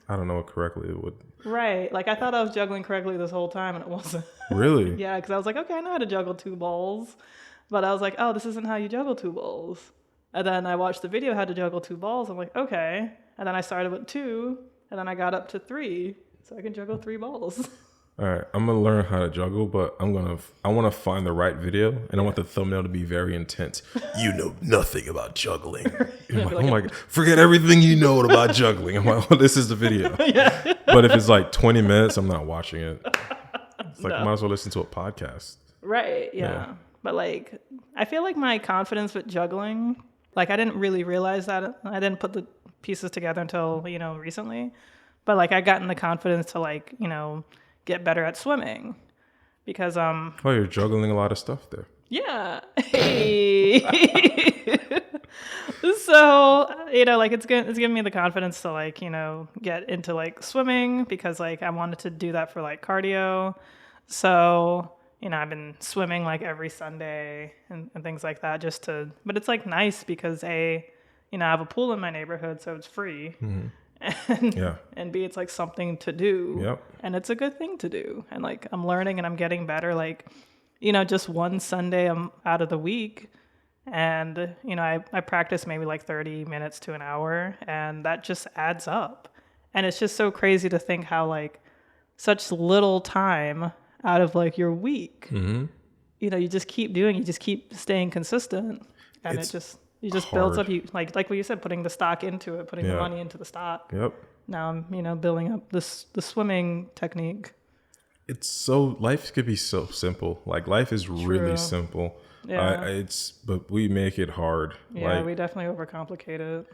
I don't know what correctly it would. Right. Like I thought I was juggling correctly this whole time and it wasn't. Really? Yeah, because I was like, okay, I know how to juggle 2 balls. But I was like, oh, this isn't how you juggle 2 balls. And then I watched the video how to juggle 2 balls. I'm like, okay. And then I started with 2 and then I got up to 3. So I can juggle 3 balls. All right, I'm gonna learn how to juggle, but I want to find the right video, and I want the thumbnail to be very intense. You know nothing about juggling. Like, oh my God, forget everything you know about juggling. I'm like, oh, this is the video. Yeah. But if it's like 20 minutes, I'm not watching it. It's like I might as well listen to a podcast. Right. Yeah. But like, I feel like my confidence with juggling, like I didn't really realize that. I didn't put the pieces together until recently. But like I gotten the confidence to like, get better at swimming because Oh, you're juggling a lot of stuff there. Yeah. Hey. So, like it's giving me the confidence to like, get into like swimming because like I wanted to do that for like cardio. So, I've been swimming like every Sunday and things like that but it's like nice because I have a pool in my neighborhood, so it's free. Mm-hmm. And B, it's like something to do. Yep. And it's a good thing to do. And like I'm learning and I'm getting better. Like, just one Sunday I'm out of the week. And, I practice maybe like 30 minutes to an hour. And that just adds up. And it's just so crazy to think how like such little time out of like your week, you just keep doing, you just keep staying consistent. And it just builds up. You like what you said, putting the stock into it, putting the money into the stock. Yep. Now I'm, building up the swimming technique. Life could be so simple. Like life is really simple. Yeah. But we make it hard. Yeah, we definitely overcomplicate it.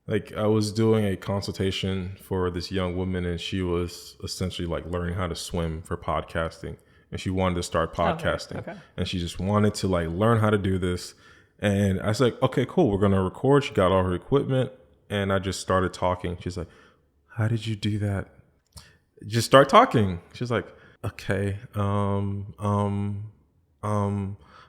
Like I was doing a consultation for this young woman, and she was essentially like learning how to swim for podcasting, and she wanted to start podcasting. Okay. And she just wanted to like learn how to do this. And I was like, okay, cool. We're going to record. She got all her equipment and I just started talking. She's like, how did you do that? Just start talking. She's like, okay. I'm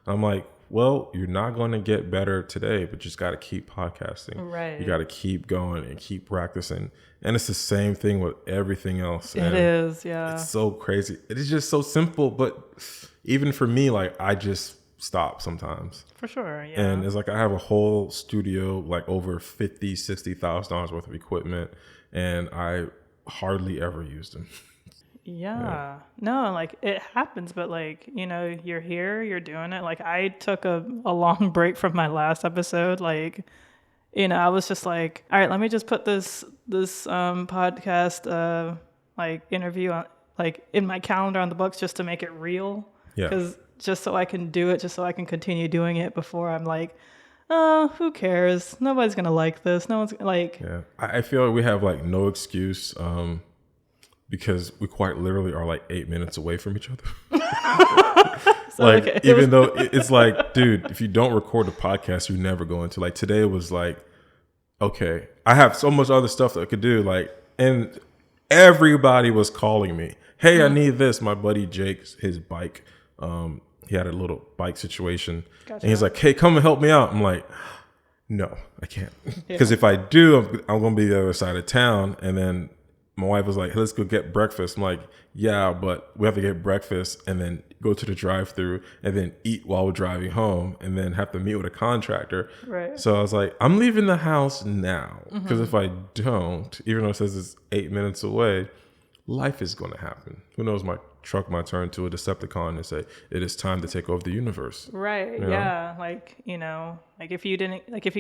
like, well, you're not going to get better today, but you just got to keep podcasting. Right. You got to keep going and keep practicing. And it's the same thing with everything else. It is, yeah. It's so crazy. It is just so simple, but even for me, like, I just stop sometimes. For sure, yeah. And it's like I have a whole studio, like over $50,000-$60,000 worth of equipment, and I hardly ever use them. Yeah. No, like it happens, but like, you know, you're here, you're doing it. Like I took a long break from my last episode. Like, you know, I was just like, all right, let me just put this podcast like interview on like in my calendar on the books just to make it real. Yeah. Because just so I can do it, just so I can continue doing it before I'm like, oh, who cares? Nobody's gonna like this. No one's like. Yeah. I feel like we have like no excuse. Because we quite literally are like 8 minutes away from each other. So, like, okay. Even though it's like, dude, if you don't record a podcast, you never go into like today was like, okay, I have so much other stuff that I could do. Like, and everybody was calling me. Hey, I need this. My buddy Jake's his bike. He had a little bike situation. Gotcha. And he's like, hey, come and help me out. I'm like, no, I can't. Because if I do, I'm going to be the other side of town. And then my wife was like, hey, let's go get breakfast. I'm like, yeah, but we have to get breakfast and then go to the drive-thru and then eat while we're driving home and then have to meet with a contractor. Right. So I was like, I'm leaving the house now because if I don't, even though it says it's 8 minutes away, life is going to happen. Who knows, my truck might turn to a Decepticon and say, it is time to take over the universe. Right. You know? Yeah. Like, you know, like if you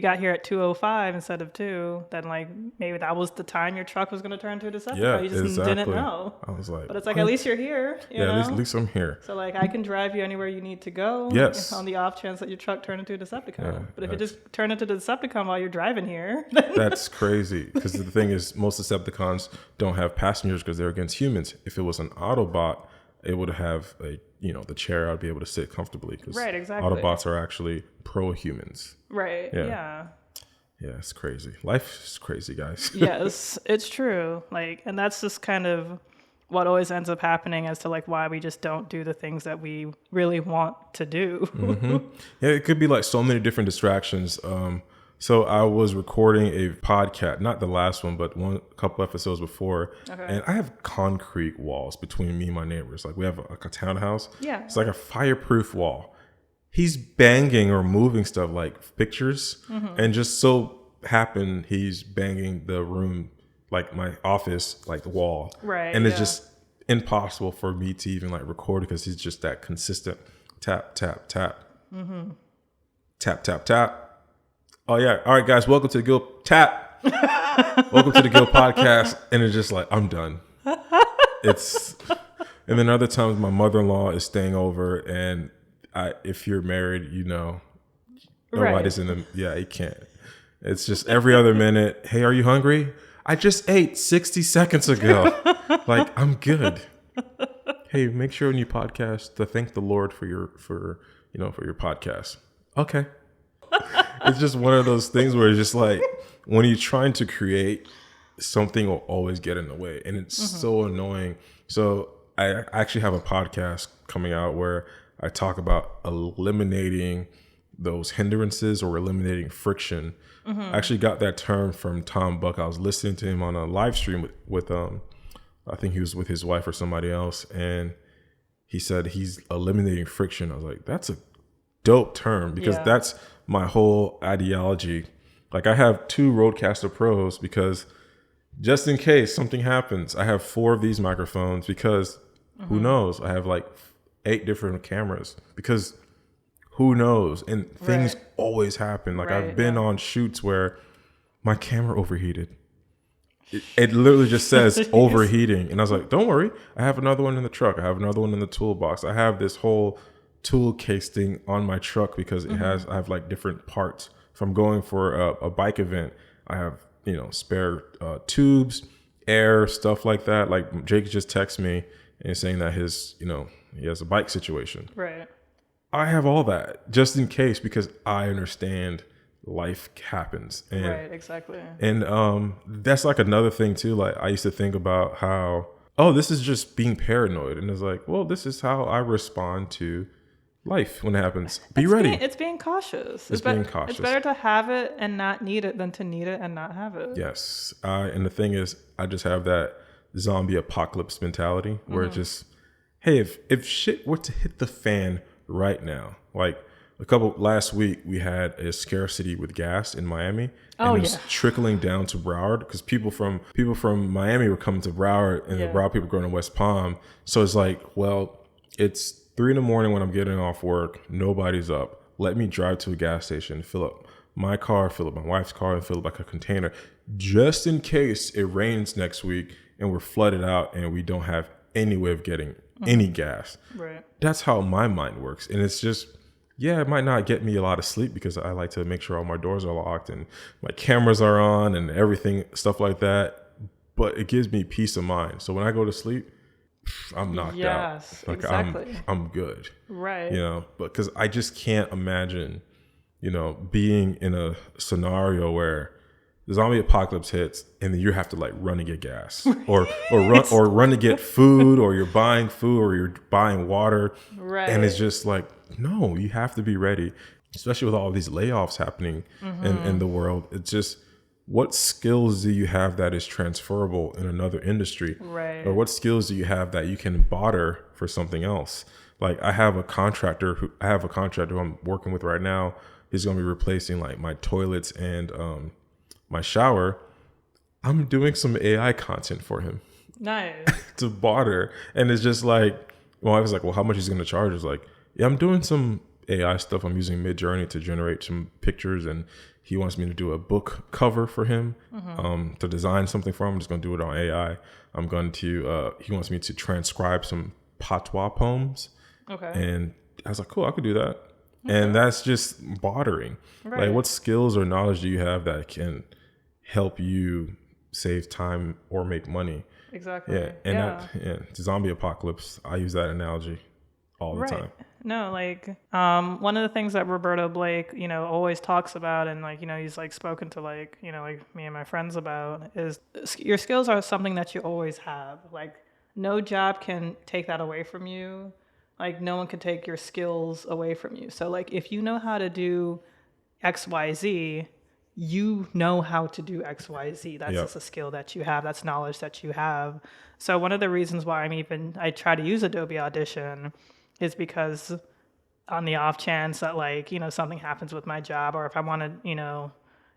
got here at 2:05 instead of 2, then like maybe that was the time your truck was going to turn to a Decepticon. Yeah, you just didn't know. I was like, but it's like, what? At least you're here. You know? At least I'm here. So like I can drive you anywhere you need to go. Yes. On the off chance that your truck turned into a Decepticon. Yeah, but if it just turned into the Decepticon while you're driving here. That's crazy. Because the thing is, most Decepticons don't have passengers because they're against humans. If it was an Autobot, it would have the chair. I'd be able to sit comfortably because right, exactly. Autobots are actually pro-humans. Right. Yeah. Yeah, it's crazy. Life is crazy, guys. Yes, it's true. Like, and that's just kind of what always ends up happening as to like why we just don't do the things that we really want to do. Yeah, it could be like so many different distractions. So I was recording a podcast, not the last one, but a couple episodes before. Okay. And I have concrete walls between me and my neighbors. Like we have a townhouse. Yeah. It's like a fireproof wall. He's banging or moving stuff like pictures. And just so happened he's banging the room, like my office, like the wall. Right. And it's just impossible for me to even like record because he's just that consistent tap, tap, tap. Tap, tap, tap. Oh, yeah. All right, guys. Welcome to the Guil Tap. Welcome to the Guil podcast. And it's just like, I'm done. And then other times my mother-in-law is staying over. And if you're married, you know, nobody's in the, you can't. It's just every other minute. Hey, are you hungry? I just ate 60 seconds ago. Like, I'm good. Hey, make sure when you podcast to thank the Lord for your podcast. Okay. It's just one of those things where it's just like when you're trying to create, something will always get in the way, and it's so annoying. So I actually have a podcast coming out where I talk about eliminating those hindrances or eliminating friction. I actually got that term from Tom Buck. I was listening to him on a live stream with I think he was with his wife or somebody else, and he said he's eliminating friction. I was like, that's a dope term because that's my whole ideology. Like I have 2 Rodecaster Pros because just in case something happens, I have 4 of these microphones because who knows? I have like 8 different cameras because who knows? And things always happen. Like I've been on shoots where my camera overheated. It literally just says overheating. And I was like, don't worry. I have another one in the truck. I have another one in the toolbox. I have this whole tool case thing on my truck because I have like different parts. If I'm going for a bike event, I have, spare tubes, air, stuff like that. Like Jake just texted me and saying that his, he has a bike situation. Right. I have all that just in case because I understand life happens. And, right, exactly. And that's like another thing too. Like I used to think about how, oh, this is just being paranoid. And it's like, well, this is how I respond to life when it happens. Be ready. It's being cautious. It's being cautious. It's better to have it and not need it than to need it and not have it. Yes. And the thing is, I just have that zombie apocalypse mentality where it's just, hey, if shit were to hit the fan right now, like last week we had a scarcity with gas in Miami, and it was trickling down to Broward because people from Miami were coming to Broward, and the Broward people were going to West Palm. So it's like, well, it's 3 a.m. when I'm getting off work, nobody's up. Let me drive to a gas station, fill up my car, fill up my wife's car, and fill up like a container, just in case it rains next week and we're flooded out and we don't have any way of getting any gas. Right. That's how my mind works. And it's just, it might not get me a lot of sleep because I like to make sure all my doors are locked and my cameras are on and everything, stuff like that. But it gives me peace of mind. So when I go to sleep, I'm knocked out. Like exactly. I'm good. Right. But because I just can't imagine, being in a scenario where the zombie apocalypse hits and then you have to like run to get gas or run to get food, or you're buying food or you're buying water. Right. And it's just like, no, you have to be ready, especially with all these layoffs happening in the world. It's just, what skills do you have that is transferable in another industry? Right. Or what skills do you have that you can barter for something else? Like I have a contractor who I'm working with right now. He's going to be replacing like my toilets and my shower. I'm doing some AI content for him. Nice. To barter. And it's just like, well, I was like, well, how much is he going to charge? It's like, yeah, I'm doing some AI stuff. I'm using Midjourney to generate some pictures, and he wants me to do a book cover for him, to design something for him. I'm just going to do it on AI. I'm going to, he wants me to transcribe some patois poems. Okay. And I was like, cool, I could do that. Okay. And that's just bartering. Right. Like, what skills or knowledge do you have that can help you save time or make money? Exactly. Yeah. And the zombie apocalypse, I use that analogy all the time. No, like one of the things that Roberto Blake, always talks about, and like, he's like spoken to like, like me and my friends about, is your skills are something that you always have. Like no job can take that away from you. Like no one can take your skills away from you. So like if you know how to do XYZ, you know how to do XYZ. That's just a skill that you have. That's knowledge that you have. So one of the reasons why I try to use Adobe Audition is because on the off chance that like, something happens with my job, or if I want to,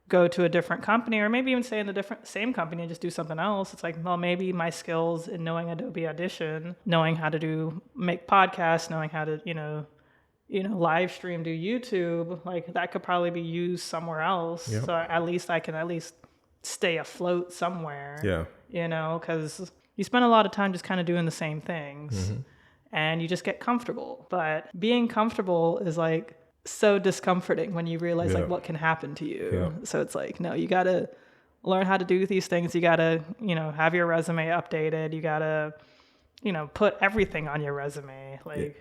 go to a different company, or maybe even stay in the same company and just do something else. It's like, well, maybe my skills in knowing Adobe Audition, knowing how to make podcasts, knowing how to, live stream, do YouTube, like that could probably be used somewhere else. Yep. So at least I can stay afloat somewhere. Yeah. Because you spend a lot of time just kind of doing the same things. And you just get comfortable. But being comfortable is like so discomforting when you realize like what can happen to you. Yeah. So it's like, no, you got to learn how to do these things. You got to, have your resume updated. You got to, put everything on your resume. Like,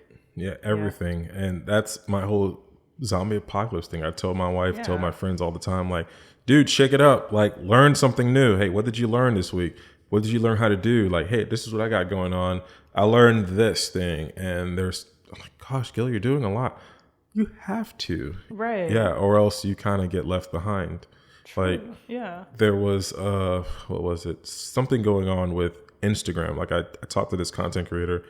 everything. Yeah. And that's my whole zombie apocalypse thing. I told my wife, told my friends all the time, like, dude, shake it up. Like, learn something new. Hey, what did you learn this week? What did you learn how to do? Like, hey, this is what I got going on. I learned this thing. And I'm like, gosh, Guil, you're doing a lot. You have to. Right. Yeah. Or else you kind of get left behind. True. Like, there was, what was it? Something going on with Instagram. Like, I talked to this content creator.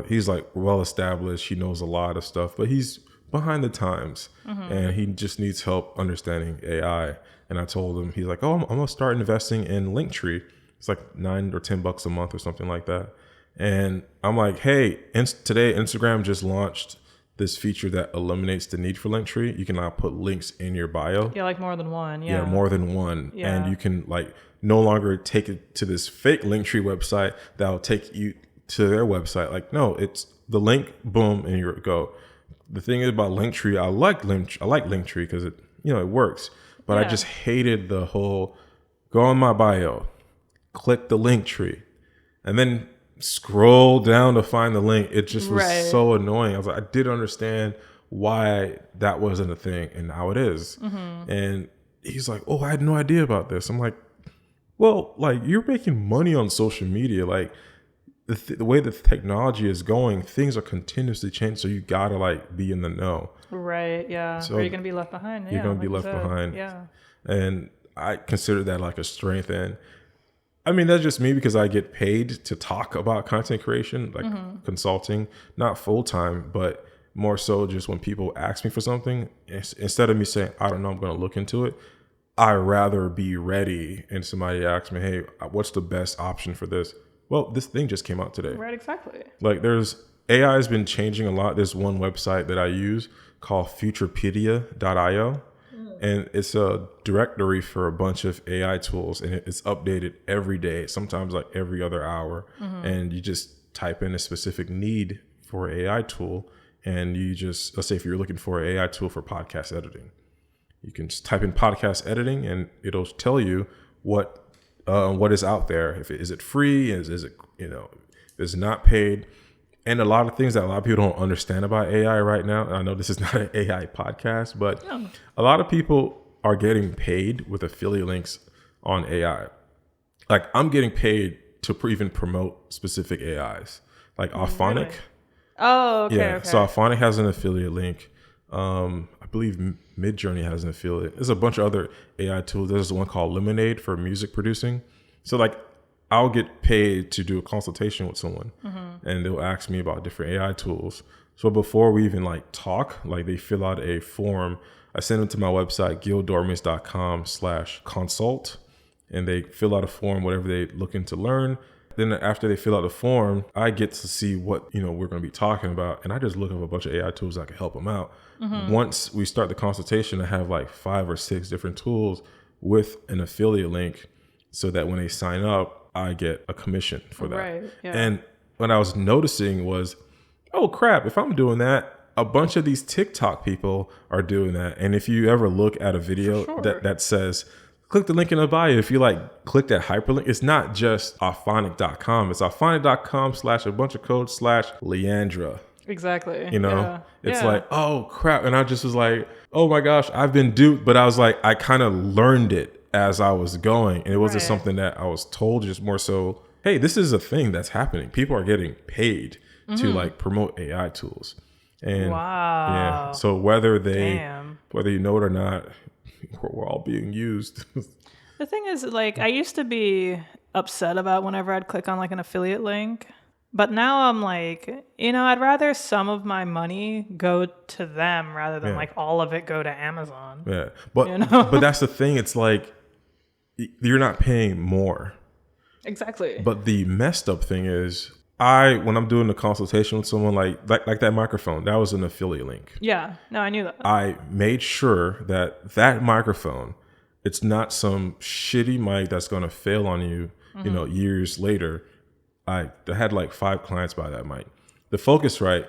He's like well established. He knows a lot of stuff, but he's behind the times, and he just needs help understanding AI. And I told him, he's like, oh, I'm going to start investing in Linktree. It's like $9 or $10 a month or something like that. And I'm like, hey, today Instagram just launched this feature that eliminates the need for Linktree. You can now put links in your bio. Yeah, like more than one. Yeah, more than one. Yeah. And you can like no longer take it to this fake Linktree website that will take you to their website. Like, no, it's the link, boom, and you go. The thing is about Linktree, I like Linktree because it, it works. But I just hated the whole go on my bio, click the Linktree, and then scroll down to find the link. It just was so annoying. I was like, I did understand why that wasn't a thing, and now it is. And he's like, oh, I had no idea about this. I'm like, well, like, you're making money on social media. Like, the way the technology is going, things are continuously changing. So you gotta like be in the know. Right. Yeah. So or you're gonna be left behind. You're gonna be left behind. Yeah. And I consider that like a strength. And I mean, that's just me because I get paid to talk about content creation, like consulting, not full time, but more so just when people ask me for something, instead of me saying, I don't know, I'm gonna look into it. I rather be ready and somebody asks me, hey, what's the best option for this? Well, this thing just came out today. Right, exactly. Like AI has been changing a lot. There's one website that I use called futurepedia.io. And it's a directory for a bunch of AI tools, and it's updated every day, sometimes like every other hour. And you just type in a specific need for an AI tool, and you just, let's say if you're looking for an AI tool for podcast editing, you can just type in podcast editing and it'll tell you what is out there. Is it free? Is it, is it not paid? And a lot of things that a lot of people don't understand about AI right now. And I know this is not an AI podcast, but a lot of people are getting paid with affiliate links on AI. Like, I'm getting paid to even promote specific AIs, like Auphonic. Really? Oh, okay. Yeah. Okay. So Auphonic has an affiliate link. I believe Midjourney has an affiliate. There's a bunch of other AI tools. There's one called Lemonade for music producing. So like, I'll get paid to do a consultation with someone, and they'll ask me about different AI tools. So before we even like talk, like they fill out a form. I send them to my website, guildormeus.com/consult, and they fill out a form, whatever they're looking to learn. Then after they fill out the form, I get to see what, we're going to be talking about. And I just look up a bunch of AI tools that can help them out. Once we start the consultation, I have like 5 or 6 different tools with an affiliate link so that when they sign up, I get a commission for that. Right, yeah. And what I was noticing was, oh crap, if I'm doing that, a bunch of these TikTok people are doing that. And if you ever look at a video that says, click the link in the bio, if you like click that hyperlink, it's not just auphonic.com. It's auphonic.com/a bunch of code /Leandra. Exactly. It's like, oh crap. And I just was like, oh my gosh, I've been duped. But I was like, I kind of learned it as I was going. And it wasn't something that I was told, just more so, hey, this is a thing that's happening. People are getting paid to like promote AI tools. And yeah, so whether you know it or not, we're all being used. The thing is, like, I used to be upset about whenever I'd click on like an affiliate link, but now I'm like, I'd rather some of my money go to them rather than like all of it go to Amazon. Yeah, but that's the thing. It's like, you're not paying more. Exactly. But the messed up thing is, when I'm doing a consultation with someone, like that microphone, that was an affiliate link. Yeah, no, I knew that. I made sure that microphone, it's not some shitty mic that's going to fail on you, years later. I had like 5 clients buy that mic. The Focusrite,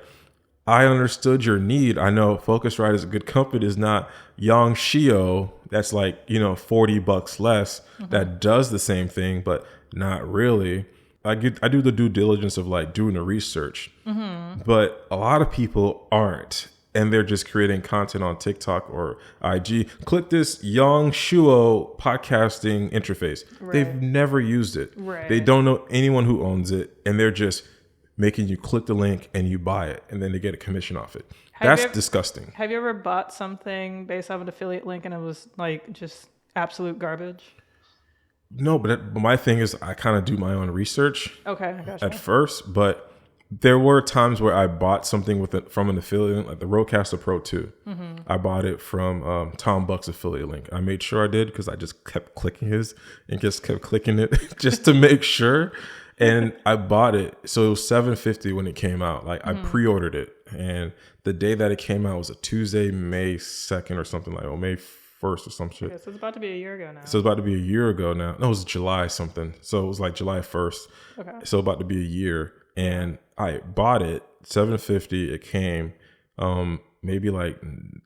I understood your need. I know Focusrite is a good company. It's not Yongshio. That's like, $40 less. That does the same thing, but not really. I do the due diligence of like doing the research, but a lot of people aren't, and they're just creating content on TikTok or IG. Click this Yongshio podcasting interface. Right. They've never used it. Right. They don't know anyone who owns it, and they're just making you click the link and you buy it, and then they get a commission off it. That's disgusting. Have you ever bought something based off an affiliate link and it was like just absolute garbage? No, but my thing is I kind of do my own research. Okay, I gotcha. At first, but there were times where I bought something from an affiliate, like the Rodecaster Pro 2. I bought it from Tom Buck's affiliate link. I made sure I did because I just kept clicking his and just kept clicking it just to make sure. And I bought it. So it was $750 when it came out. Like I pre-ordered it. And the day that it came out was a Tuesday, May 2nd or something like, May 1st or some shit. Okay, so it's about to be a year ago now. So it's about to be a year ago now. No, it was July something. So it was like July 1st. Okay. So about to be a year. And I bought it, $750. It came. Maybe like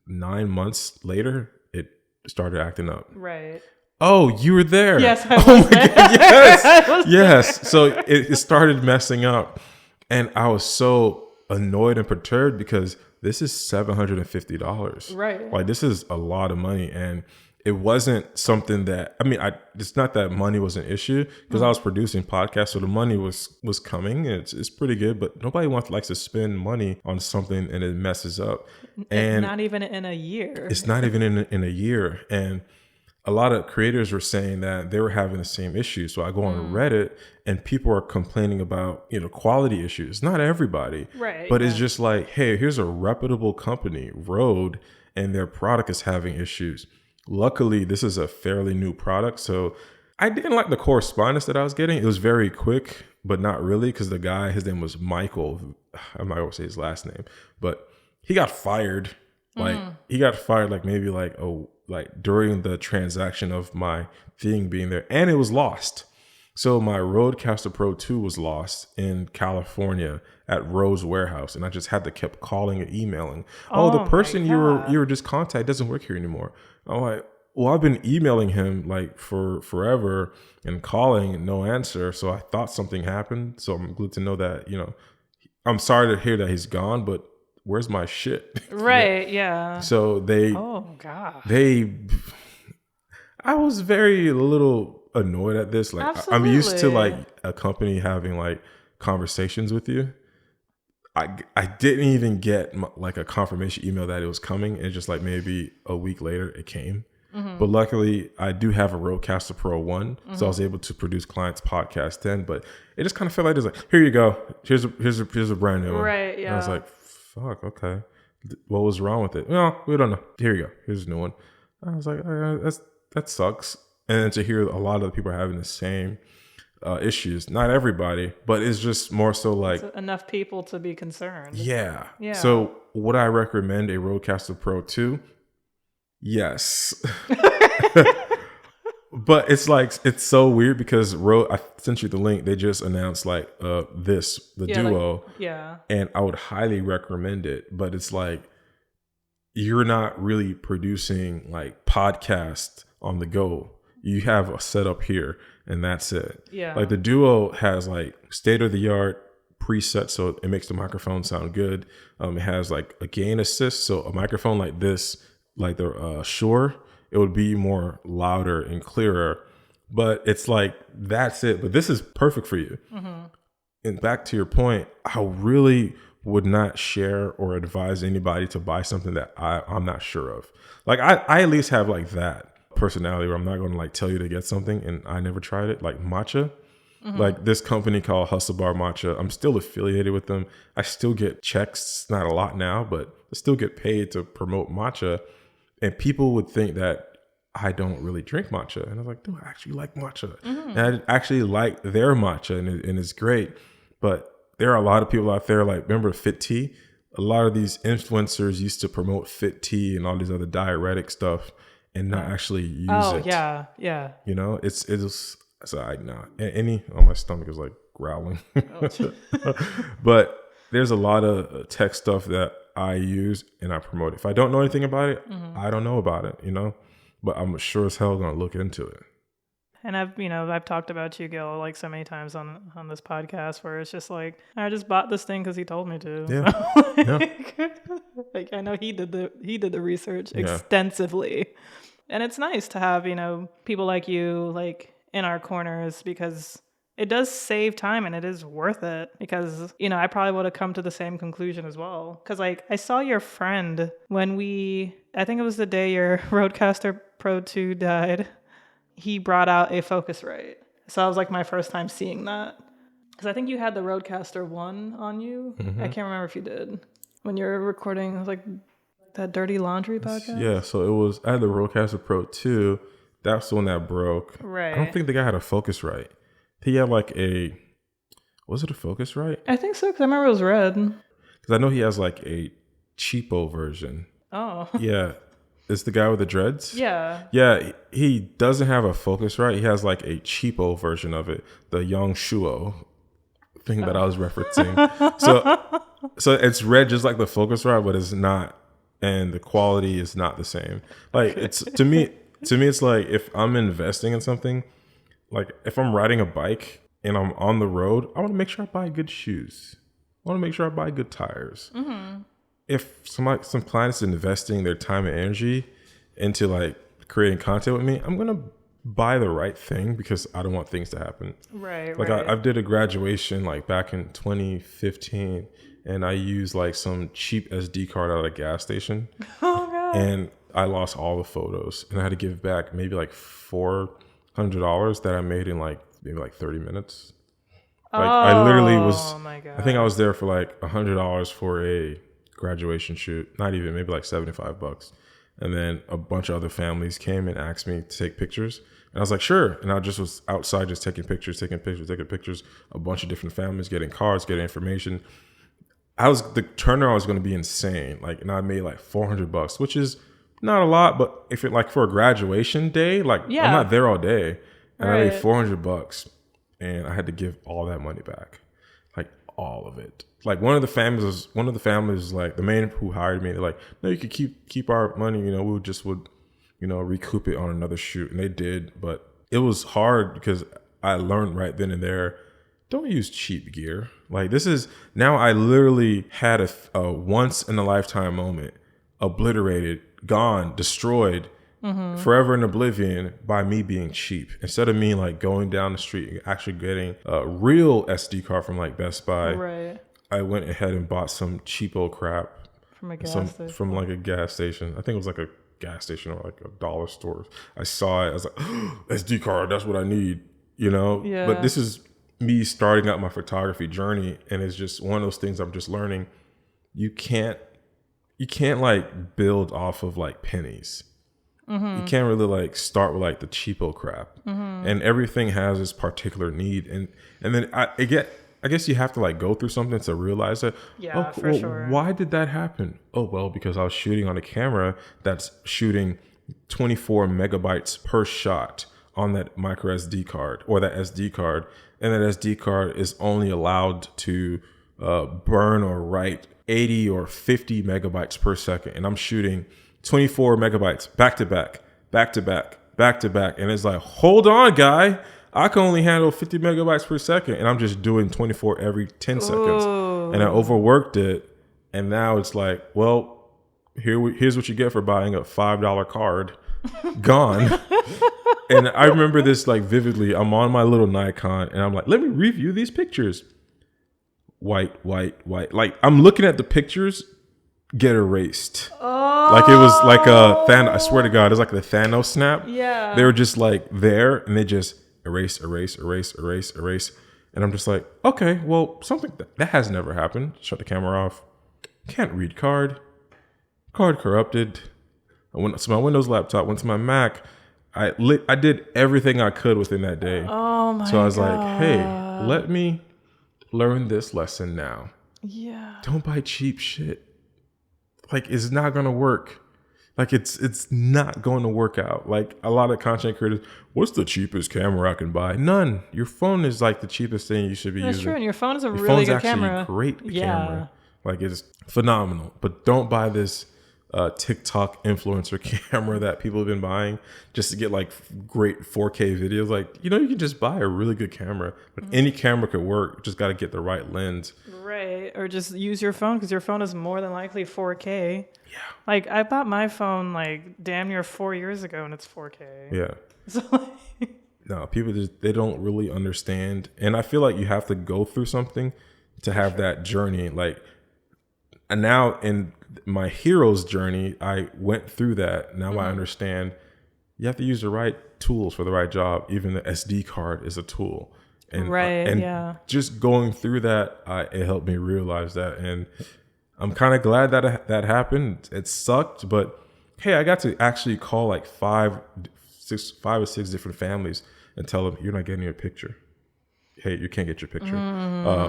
9 months later, it started acting up. Right. Oh, you were there. Yes, I was there. God, yes. Yes. So it started messing up. And I was so annoyed and perturbed because this is $750. Right. Like, this is a lot of money. And it wasn't something that, it's not that money was an issue, because I was producing podcasts. So the money was coming. It's pretty good, but nobody likes to spend money on something and it messes up. And not even in a year. It's not even in a year. And a lot of creators were saying that they were having the same issue. So I go on Reddit and people are complaining about, quality issues. Not everybody, right? But it's just like, hey, here's a reputable company, Rode, and their product is having issues. Luckily, this is a fairly new product. So I didn't like the correspondence that I was getting. It was very quick, but not really, because the guy, his name was Michael. I'm not going to say his last name, but he got fired. He got fired during the transaction of my thing being there, and it was lost. So my Rodecaster Pro 2 was lost in California at Rode's warehouse, and I just had to keep calling and emailing. The person you were just contacted doesn't work here anymore. I'm like, well, I've been emailing him for forever and calling and no answer. So I thought something happened. So I'm glad to know that, I'm sorry to hear that he's gone, but where's my shit? Right. Yeah. So I was very a little annoyed at this. Like, absolutely. I'm used to a company having conversations with you. I didn't even get a confirmation email that it was coming. And just maybe a week later it came. Mm-hmm. But luckily I do have a Rodecaster Pro 1. Mm-hmm. So I was able to produce clients' podcast then, but it just kind of felt like there's here you go. Here's a brand new one. Right. Yeah. And I was like, fuck, okay. What was wrong with it? No, we don't know. Here you go. Here's a new one. I was like, that sucks. And then to hear a lot of the people are having the same issues, not everybody, but it's just more so it's enough people to be concerned. Yeah. So would I recommend a Rodecaster Pro 2? Yes. But it's so weird because Rode, I sent you the link. They just announced the Duo. And I would highly recommend it. But it's you're not really producing podcast on the go. You have a setup here and that's it. Yeah. The Duo has state of the art preset, so it makes the microphone sound good. It has a gain assist, so a microphone like this, the Shure, it would be more louder and clearer. But it's that's it. But this is perfect for you. Mm-hmm. And back to your point, I really would not share or advise anybody to buy something that I'm not sure of. I at least have that personality where I'm not going to tell you to get something and I never tried it. Matcha, this company called Hustle Bar Matcha, I'm still affiliated with them. I still get checks, not a lot now, but I still get paid to promote matcha. And people would think that I don't really drink matcha. And I was like, no, I actually like matcha. Mm-hmm. And I actually like their matcha and it's great. But there are a lot of people out there, remember Fit Tea? A lot of these influencers used to promote Fit Tea and all these other diuretic stuff and not actually use it. Oh, yeah, yeah. It's my stomach is growling. But there's a lot of tech stuff that I use and I promote. If I don't know anything about it, I don't know about it, but I'm sure as hell going to look into it. And I've talked about you, Gil, so many times on this podcast where it's just I just bought this thing because he told me to. Yeah. So, I know he did the research extensively, and it's nice to have people like you in our corners because it does save time and it is worth it because I probably would have come to the same conclusion as well because I saw your friend when I think it was the day your Rodecaster Pro 2 died. He brought out a Focusrite. So that was my first time seeing that. Because I think you had the Rodecaster 1 on you. Mm-hmm. I can't remember if you did. When you were recording, it was that Dirty Laundry podcast? Yeah, so I had the Rodecaster Pro 2. That's the one that broke. Right. I don't think the guy had a Focusrite. He had was it a Focusrite? I think so, because I remember it was red. Because I know he has a cheapo version. Oh. Yeah. It's the guy with the dreads? Yeah. Yeah, he doesn't have a Focusrite. He has a cheapo version of it, the Young Shuo thing that I was referencing. So it's red just like the Focusrite, but it's not, and the quality is not the same. It's to me it's if I'm investing in something, if I'm riding a bike and I'm on the road, I want to make sure I buy good shoes. I want to make sure I buy good tires. Mm-hmm. if some clients are investing their time and energy into like creating content with me, I'm gonna buy the right thing because I don't want things to happen. Right. Like I did a graduation like back in 2015, and I used like some cheap SD card at a gas station. Oh God. And I lost all the photos, and I had to give back maybe like $400 that I made in like maybe like 30 minutes. Like I literally was, my God. I think I was there for like $100 for a graduation shoot, not even, maybe like $75. And then a bunch of other families came and asked me to take pictures. And I was like, sure. And I just was outside just taking pictures. A bunch of different families, getting cards, getting information. The turnaround was going to be insane. Like, and I made like $400, which is not a lot, but if it like for a graduation day, like I'm not there all day. And I made $400 and I had to give all that money back. Like all of it. Like one of the families was like, the man who hired me, they're like, no, you could keep our money, we would recoup it on another shoot. And they did, but it was hard because I learned right then and there, don't use cheap gear. Like this is, now I literally had a once in a lifetime moment, obliterated, gone, destroyed, forever in oblivion by me being cheap. Instead of me like going down the street and actually getting a real SD card from like Best Buy, right. I went ahead and bought some cheapo crap from a gas station. From like a gas station. I think it was like a gas station or like a dollar store. I saw it. I was like, SD card, that's what I need, Yeah. But this is me starting out my photography journey, and it's just one of those things I'm just learning. You can't like build off of like pennies. You can't really like start with like the cheapo crap, and everything has its particular need, and then I guess you have to like go through something to realize that. Yeah, for sure. Why did that happen? Oh well, because I was shooting on a camera that's shooting 24 megabytes per shot on that micro SD card or that SD card, and that SD card is only allowed to burn or write 80 or 50 megabytes per second, and I'm shooting 24 megabytes back to back, and it's like, hold on, guy, I can only handle 50 megabytes per second, and I'm just doing 24 every 10 seconds, and I overworked it, and now it's like, well, here's what you get for buying a $5 card, gone. And I remember this like vividly. I'm on my little Nikon, and I'm like, let me review these pictures. White. Like I'm looking at the pictures get erased. Oh. Like it was like a I swear to God, it's like the Thanos snap. Yeah. They were just like there, and they just erase. And I'm just like, okay, well, something that has never happened. Shut the camera off. Can't read card corrupted. I went to my Windows laptop, went to my Mac. I did everything I could within that day. Oh my God. So I was like, hey, let me learn this lesson now. Yeah. Don't buy cheap shit. Like, it's not going to work. Like, it's not going to work out. Like, a lot of content creators, what's the cheapest camera I can buy? None. Your phone is like the cheapest thing you should be using. That's true. And your phone is a really good camera. Your phone's actually a great camera. Like, it's phenomenal. But don't buy this TikTok influencer camera that people have been buying just to get like great 4K videos. Like, you can just buy a really good camera, but any camera could work. You just got to get the right lens. Right. Or just use your phone, because your phone is more than likely 4K. Yeah. Like, I bought my phone like damn near 4 years ago and it's 4K. Yeah. So like, no, people they don't really understand. And I feel like you have to go through something to have that journey. Like, and now in my hero's journey, I went through that. Now I understand you have to use the right tools for the right job. Even the SD card is a tool. And just going through that, it helped me realize that. And I'm kind of glad that that happened. It sucked, but hey, I got to actually call like five or six different families and tell them, you're not getting your picture. Hey, you can't get your picture.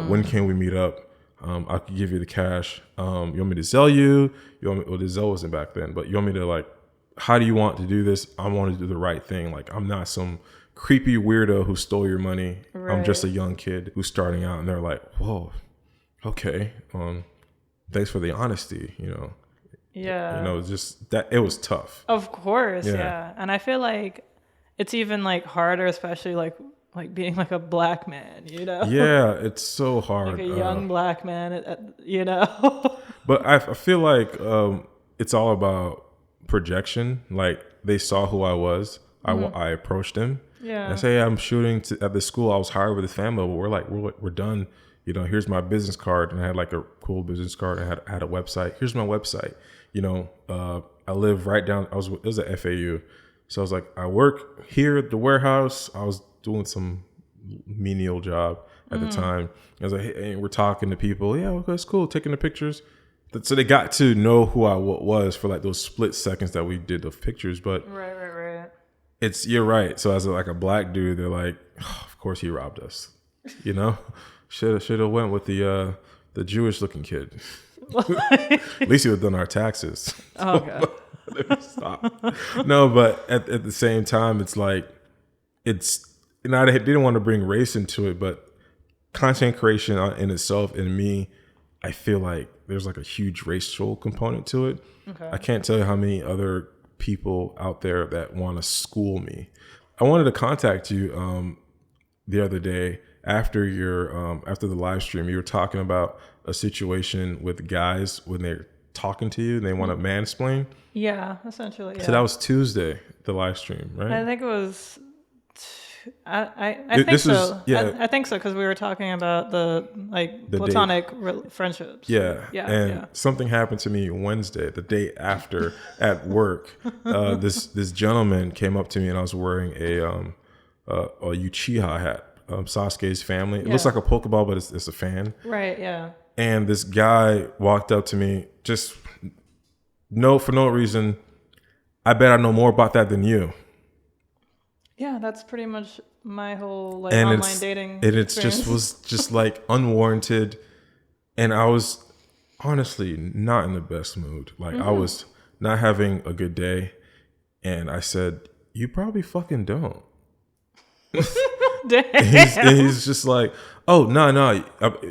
When can we meet up? I could give you the cash. You want me to sell you? The Zelle wasn't back then, but you want me to like, how do you want to do this? I want to do the right thing. Like, I'm not some creepy weirdo who stole your money. Right. I'm just a young kid who's starting out, and they're like, whoa, okay. Thanks for the honesty, Yeah. Just that it was tough. Of course, yeah. And I feel like it's even like harder, especially like being like a black man, Yeah, it's so hard. Like a young black man, But I feel like it's all about projection. Like they saw who I was. I approached him. Yeah. And I say, hey, I'm shooting at this school. I was hired with this family, but we're done. You know, here's my business card. And I had like a cool business card. I had a website. Here's my website. You know, I live right down. It was a FAU. So I was like, I work here at the warehouse. I was doing some menial job at the time. I was like, hey, we're talking to people. Yeah, okay, it's cool. Taking the pictures. So they got to know who I was for like those split seconds that we did the pictures. But right. You're right. So as a black dude, they're like, oh, of course he robbed us. You know, should have went with the Jewish looking kid. At least he would have done our taxes. Oh god. Stop. No, but at the same time, it's like I didn't want to bring race into it, but content creation in itself, in me, I feel like there's like a huge racial component to it. Okay. I can't tell you how many other people out there that want to school me. I wanted to contact you the other day after after the live stream. You were talking about a situation with guys when they're talking to you and they want to mansplain. Yeah, essentially. Yeah. So that was Tuesday, the live stream, right? I think it was. I think so. I think so because we were talking about the platonic friendships. Yeah. Something happened to me Wednesday, the day after at work. This gentleman came up to me and I was wearing a Uchiha hat, Sasuke's family. It looks like a Pokeball, but it's a fan. Right. Yeah. And this guy walked up to me for no reason. I bet I know more about that than you. Yeah, that's pretty much my whole online dating. And it was just like unwarranted, and I was honestly not in the best mood. Like I was not having a good day, and I said, "You probably fucking don't." and he's just like, "Oh no,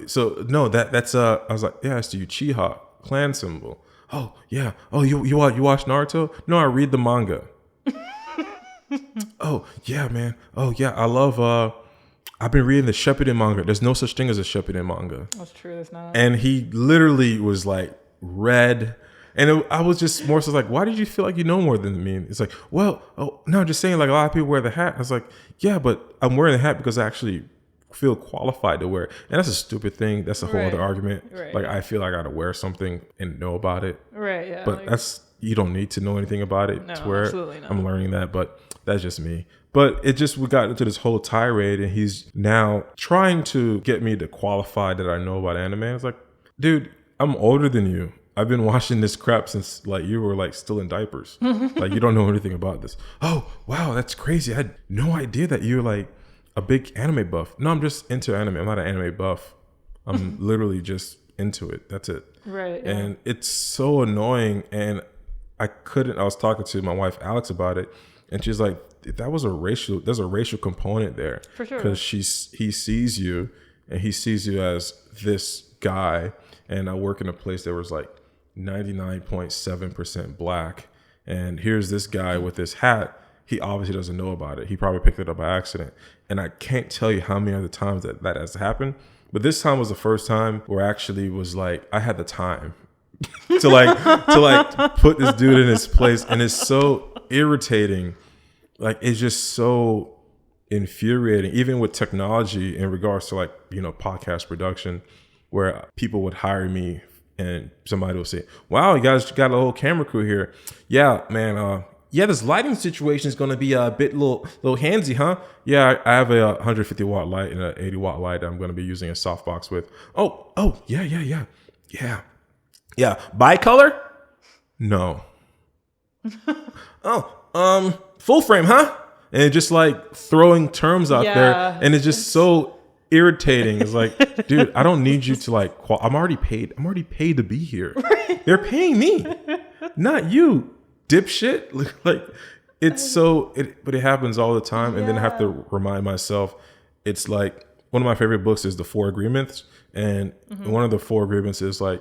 so no that's I was like, "Yeah, it's the Uchiha clan symbol." Oh yeah. Oh you watch Naruto? No, I read the manga. Oh yeah, man. Oh yeah, I love I've been reading the Shippuden manga. There's no such thing as a Shippuden manga. That's true. There's not. And he literally was like red, and I was just more so like, why did you feel like you know more than me? It's like, well, oh no, I'm just saying like a lot of people wear the hat. I was like, yeah, but I'm wearing the hat because I actually feel qualified to wear it. And that's a stupid thing. That's a whole other argument. Right. Like I feel like I gotta wear something and know about it. Right. Yeah. But you don't need to know anything about it to wear absolutely not. I'm learning that, but that's just me. But we got into this whole tirade, and he's now trying to get me to qualify that I know about anime. I was like, dude, I'm older than you. I've been watching this crap since like you were like still in diapers. Like you don't know anything about this. Oh, wow, that's crazy. I had no idea that you're like a big anime buff. No, I'm just into anime. I'm not an anime buff. I'm literally just into it. That's it. Right. Yeah. And it's so annoying. And I was talking to my wife, Alex, about it. And she's like, there's a racial component there. For sure. Because he sees you and he sees you as this guy. And I work in a place that was like 99.7% black. And here's this guy with this hat. He obviously doesn't know about it. He probably picked it up by accident. And I can't tell you how many other times that has happened. But this time was the first time where I actually was like, I had the time to put this dude in his place. And it's so irritating. Like, it's just so infuriating, even with technology in regards to podcast production, where people would hire me and somebody will say, wow, you guys got a little camera crew here. Yeah, man. Yeah, this lighting situation is going to be a bit little handsy, huh? Yeah, I have a 150 watt light and an 80 watt light that I'm going to be using a softbox with. Oh, yeah. Bicolor? No. Full frame, huh? And just like throwing terms out there, and it's just so irritating. It's like, dude, I don't need you to I'm already paid to be here. Right. They're paying me, not you. Dipshit. But it happens all the time. And then I have to remind myself, it's like one of my favorite books is The Four Agreements. And one of the four agreements is like,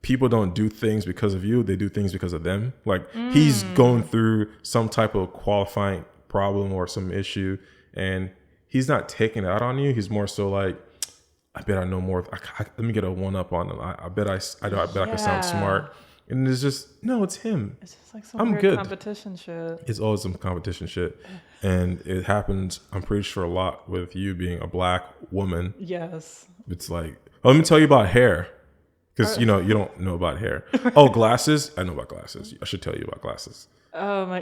people don't do things because of you. They do things because of them. Like he's going through some type of qualifying problem or some issue, and he's not taking it out on you. He's more so like, I bet I know more. Let me get a one up on him. I bet I can sound smart. And it's just, no, it's him. It's just like some weird competition shit. It's always some competition shit. And it happens, I'm pretty sure, a lot with you being a black woman. Yes. It's like, let me tell you about hair. Because, you don't know about hair. Oh, glasses? I know about glasses. I should tell you about glasses. Oh, my,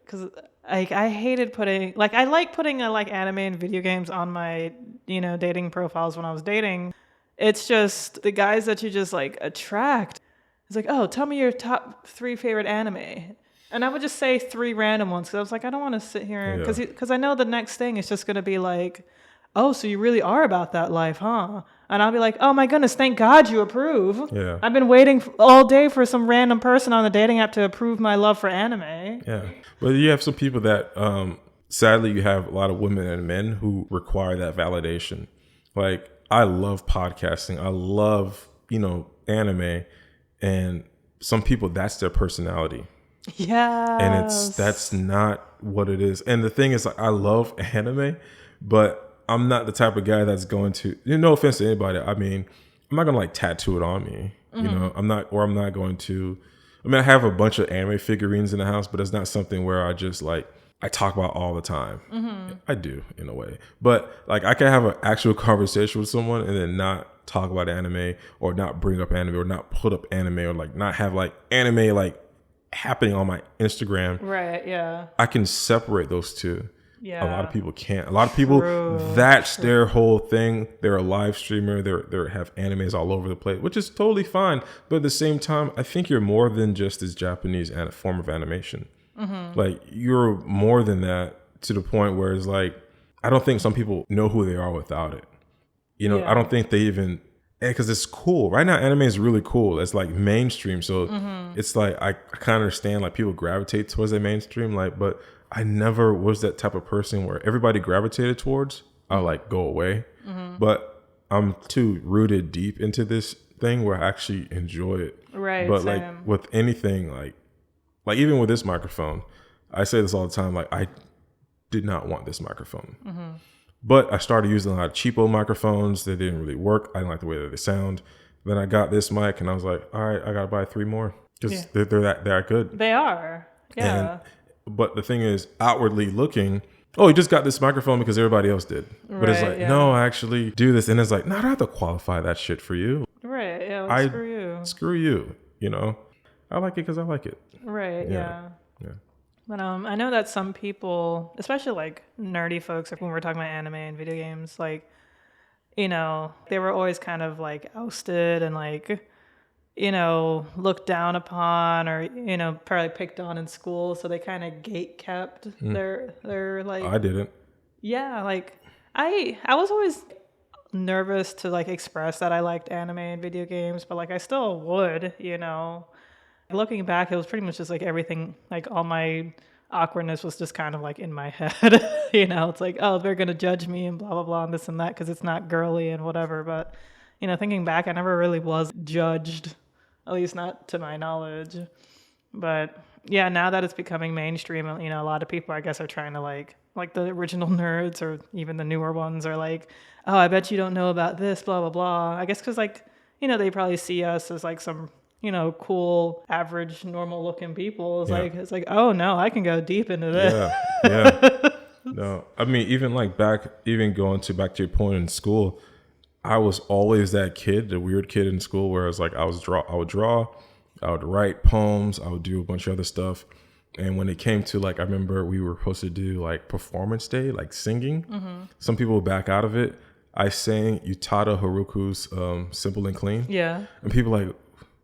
because I hated putting, I like putting anime and video games on my, dating profiles when I was dating. It's just the guys that you just attract. It's like, oh, tell me your top 3 favorite anime. And I would just say 3 random ones because I was like, I don't want to sit here because I know the next thing is just going to be like, oh, so you really are about that life, huh? And I'll be like, oh my goodness, thank God you approve. Yeah. I've been waiting all day for some random person on the dating app to approve my love for anime. Yeah. But you have some people that, sadly, you have a lot of women and men who require that validation. Like, I love podcasting. I love, anime. And some people, that's their personality. Yeah. And that's not what it is. And the thing is, I love anime, but I'm not the type of guy that's going to, no offense to anybody. I mean, I'm not going to tattoo it on me. I'm not going to, I have a bunch of anime figurines in the house, but it's not something where I just I talk about all the time. I do in a way, but I can have an actual conversation with someone and then not talk about anime or not bring up anime or not put up anime or not have anime happening on my Instagram. Right. Yeah. I can separate those two. Yeah. A lot of people can't. A lot of people, that's their whole thing. They're a live streamer. They have animes all over the place, which is totally fine. But at the same time, I think you're more than just this Japanese form of animation. You're more than that to the point where it's I don't think some people know who they are without it. I don't think they even, because it's cool. Right now, anime is really cool. It's mainstream. So it's I kind of understand people gravitate towards that mainstream, but I never was that type of person where everybody gravitated towards. I'll go away. But I'm too rooted deep into this thing where I actually enjoy it. Right. But same. with anything, even with this microphone, I say this all the time. I did not want this microphone. But I started using a lot of cheapo microphones that didn't really work. I didn't like the way that they sound. Then I got this mic and I was like, all right, I got to buy 3 more because they're that good. They are. Yeah. But the thing is, outwardly looking, oh, you just got this microphone because everybody else did. But it's no, I actually do this. And it's no, I don't have to qualify that shit for you. Right. Yeah. Screw you. Screw you. I like it because I like it. Right. Yeah. But I know that some people, especially nerdy folks, when we're talking about anime and video games, they were always kind of ousted and looked down upon or, probably picked on in school. So they kind of gate kept their I didn't. Yeah. I was always nervous to express that I liked anime and video games, but I still would, Looking back, it was pretty much just everything, all my awkwardness was just kind of in my head. It's oh, they're going to judge me and blah, blah, blah, and this and that because it's not girly and whatever. But, thinking back, I never really was judged, at least not to my knowledge. But yeah, now that it's becoming mainstream, a lot of people, I guess, are trying to like the original nerds or even the newer ones are oh, I bet you don't know about this, blah, blah, blah. I guess because they probably see us as some cool, average, normal looking people. It's oh no, I can go deep into this. Yeah. No, I mean, even back to your point in school, I was always that kid, the weird kid in school where it's I would draw, I would write poems, I would do a bunch of other stuff. And when it came to I remember we were supposed to do performance day, singing. Some people would back out of it. I sang Utada Haruku's Simple and Clean. Yeah. And people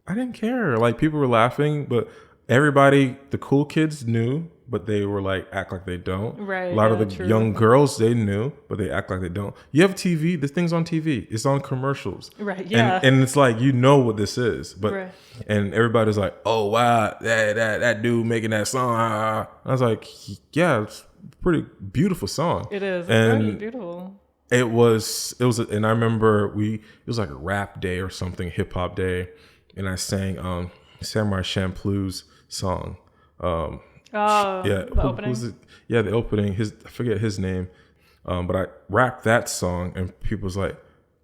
I didn't care. People were laughing, but everybody, the cool kids knew, but they were act like they don't. Right. A lot of the young girls, they knew, but they act like they don't. You have TV. This thing's on TV. It's on commercials. Right. Yeah. And it's what this is. But and everybody's oh wow, that dude making that song. I was yeah, it's a pretty beautiful song. It is. It's really beautiful. It was, and I remember it was a rap day or something, hip hop day. And I sang Samurai Champloo's song. The opening? The opening. I forget his name. But I rapped that song and people was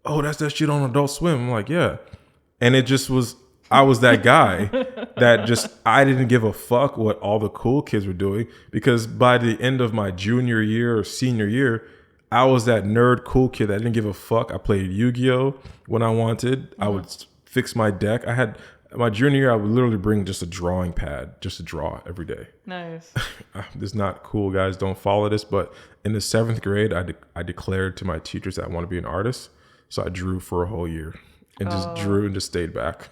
oh, that's that shit on Adult Swim. I'm like, yeah. And it just was, I was that guy that just, I didn't give a fuck what all the cool kids were doing, because by the end of my junior year or senior year, I was that nerd cool kid that didn't give a fuck. I played Yu-Gi-Oh! When I wanted. Mm-hmm. I would fix my deck. I had, my junior year, I would literally bring just a drawing pad just to draw every day. Nice. This is not cool, guys. Don't follow this. But in the 7th grade, I declared to my teachers that I want to be an artist. So I drew for a whole year and just drew and just stayed back.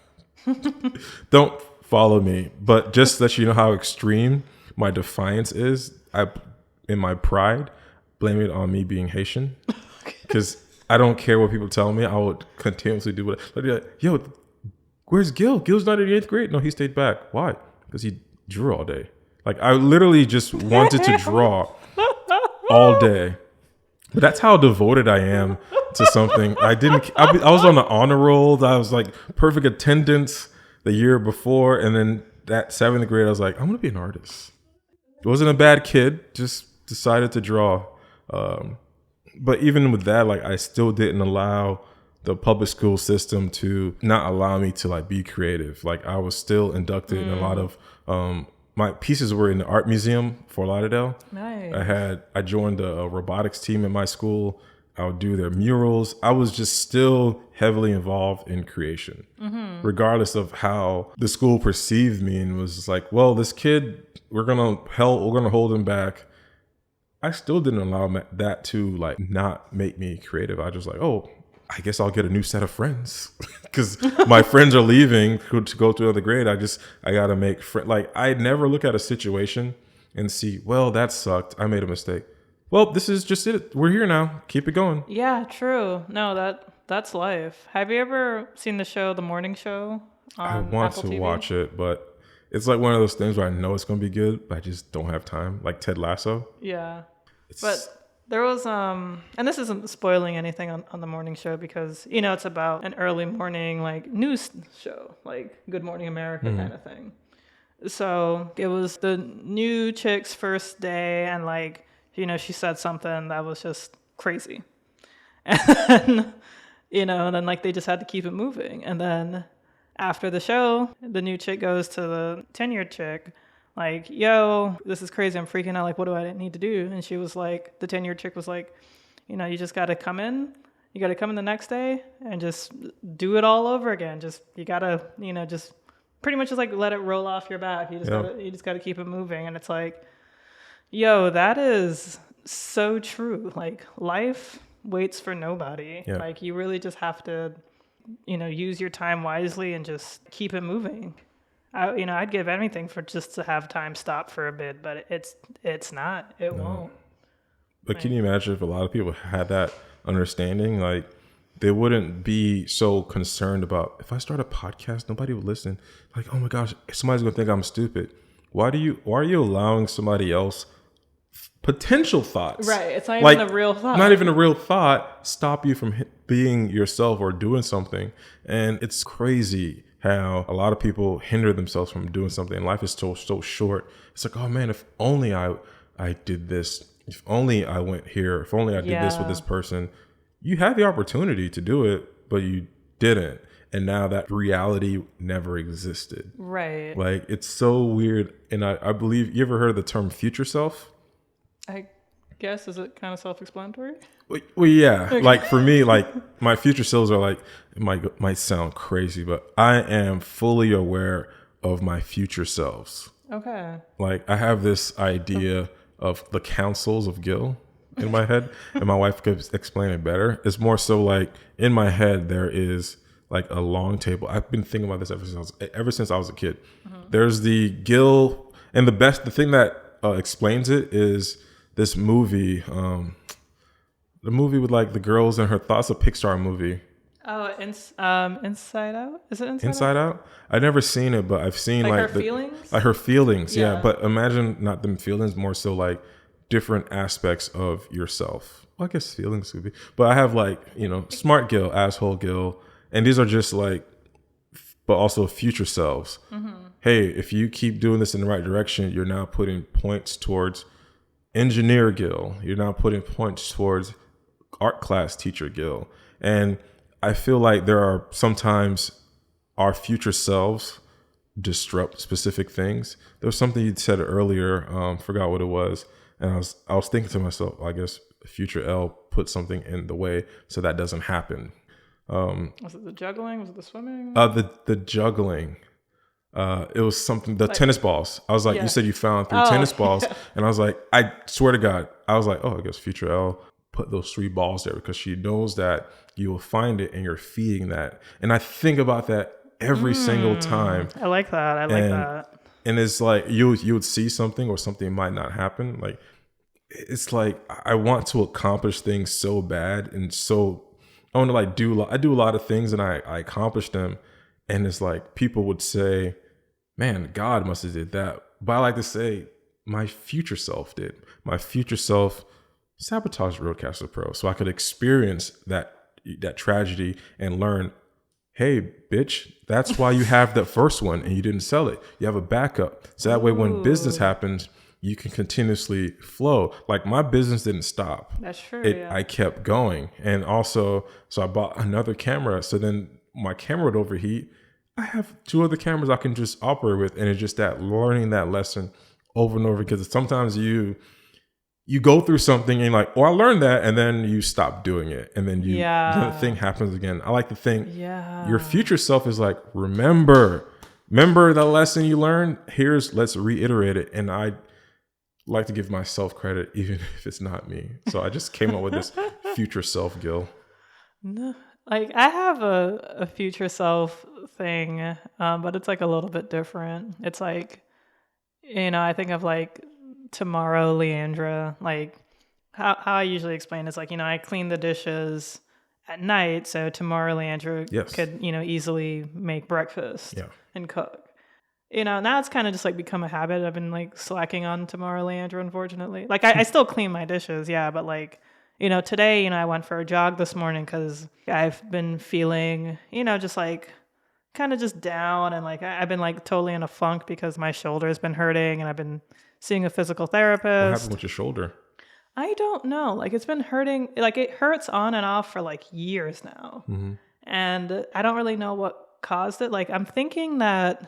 Don't follow me. But just to let you know how extreme my defiance is, in my pride, blame it on me being Haitian. Because I don't care what people tell me. I would continuously do what, like, yo, where's Guil? Guil's not in the 8th grade. No, he stayed back. Why? Because he drew all day. Like, I literally just wanted to draw all day. But that's how devoted I am to something. I was on the honor roll. I was like perfect attendance the year before. And then that 7th grade, I was like, I'm going to be an artist. I wasn't a bad kid. Just decided to draw. But even with that, like, I still didn't allow the public school system to not allow me to like be creative. Like, I was still inducted in a lot of, my pieces were in the art museum for Fort Lauderdale. Nice. I joined the robotics team in my school. I would do their murals. I was just still heavily involved in creation, regardless of how the school perceived me, and was just like, well, this kid, we're gonna hold him back. I still didn't allow that to like not make me creative. I just like, oh, I guess I'll get a new set of friends because my friends are leaving to go to another grade. I got to make friends. Like, I never look at a situation and see, well, that sucked. I made a mistake. Well, this is just it. We're here now. Keep it going. Yeah, true. No, that's life. Have you ever seen the show, The Morning Show? I want to watch it, but it's like one of those things where I know it's going to be good, but I just don't have time. Like Ted Lasso. Yeah. But there was, and this isn't spoiling anything on the morning show, because, you know, it's about an early morning, like, news show, like Good Morning America kind of thing. So it was the new chick's first day, and, like, you know, she said something that was just crazy. And then, you know, and then, like, they just had to keep it moving. And then after the show, the new chick goes to the tenured chick, like, yo, this is crazy. I'm freaking out. Like, what do I need to do? And she was like, the tenured chick was like, you know, you just got to come in. You got to come in the next day and just do it all over again. You got to, you know, just pretty much just like let it roll off your back. You just got to keep it moving. And it's like, yo, that is so true. Like, life waits for nobody. Yeah. Like, you really just have to, you know, use your time wisely and just keep it moving. I'd give anything for just to have time stop for a bit, but it's not. It won't. But can you imagine if a lot of people had that understanding? Like, they wouldn't be so concerned about, if I start a podcast, nobody would listen. Like, oh my gosh, somebody's gonna think I'm stupid. Why are you allowing somebody else potential thoughts? Right. It's not even a real thought. Not even a real thought stop you from being yourself or doing something. And it's crazy how a lot of people hinder themselves from doing something. Life is so short. It's like, oh man, if only I did this, if only I went here, if only I did this with this person. You had the opportunity to do it, but you didn't. And now that reality never existed. Right. Like, it's so weird. And I believe, you ever heard of the term future self? I guess, is it kind of self-explanatory? Well, yeah. Okay. Like, for me, like, my future selves are like, it might sound crazy, but I am fully aware of my future selves. Okay. Like, I have this idea of the councils of Guil in my head, and my wife could explain it better. It's more so like, in my head, there is like a long table. I've been thinking about this ever since I was a kid. Mm-hmm. There's the Guil, and the thing that explains it is this movie, the movie with like the girls and her thoughts, a Pixar movie. Oh, Inside Out? Is it Inside Out? I've never seen it, but I've seen like her feelings? Like her feelings, yeah. But imagine not them feelings, more so like different aspects of yourself. Well, I guess feelings would be. But I have like, you know, smart Guil, asshole Guil. And these are just like, but also future selves. Mm-hmm. Hey, if you keep doing this in the right direction, you're now putting points towards engineer Guil. You're now putting points towards art class teacher Guil. And I feel like there are sometimes our future selves disrupt specific things. There was something you said earlier, forgot what it was, and I was thinking to myself, I guess future L put something in the way so that doesn't happen. Was it the juggling? Was it the swimming? The juggling. It was something, the tennis balls. I was like, you said you found 3 tennis balls. Yeah. And I was like, I swear to God, I was like, oh, I guess future L put those 3 balls there because she knows that you will find it and you're feeding that. And I think about that every single time. I like that. I like that. And it's like, you would see something or something might not happen. Like, it's like, I want to accomplish things so bad. And so I want to like I do a lot of things and I accomplish them. And it's like, people would say, man, God must have did that. But I like to say, my future self did. My future self sabotaged Rodecaster Pro so I could experience that tragedy and learn, hey, bitch, that's why you have that first one and you didn't sell it. You have a backup. So that way when business happens, you can continuously flow. Like my business didn't stop. That's true. I kept going. And also, so I bought another camera. So then my camera would overheat. I have 2 other cameras I can just operate with. And it's just that learning that lesson over and over, because sometimes you go through something and you're like, oh, I learned that. And then you stop doing it. And then then the thing happens again. I like to think your future self is like, remember the lesson you learned. Let's reiterate it. And I like to give myself credit, even if it's not me. So I just came up with this future self, Guil. No, like I have a future self thing, but it's like a little bit different. It's like, I think of like tomorrow Leandra, like how I usually explain is like, I clean the dishes at night. So tomorrow Leandra could, easily make breakfast and cook. Now it's kind of just like become a habit. I've been like slacking on tomorrow Leandra, unfortunately. Like I still clean my dishes, but like, today, I went for a jog this morning because I've been feeling, just like kind of just down. And like, I've been like totally in a funk because my shoulder's been hurting and I've been seeing a physical therapist. What happened with your shoulder? I don't know. Like it's been hurting. Like it hurts on and off for like years now. Mm-hmm. And I don't really know what caused it. Like I'm thinking that,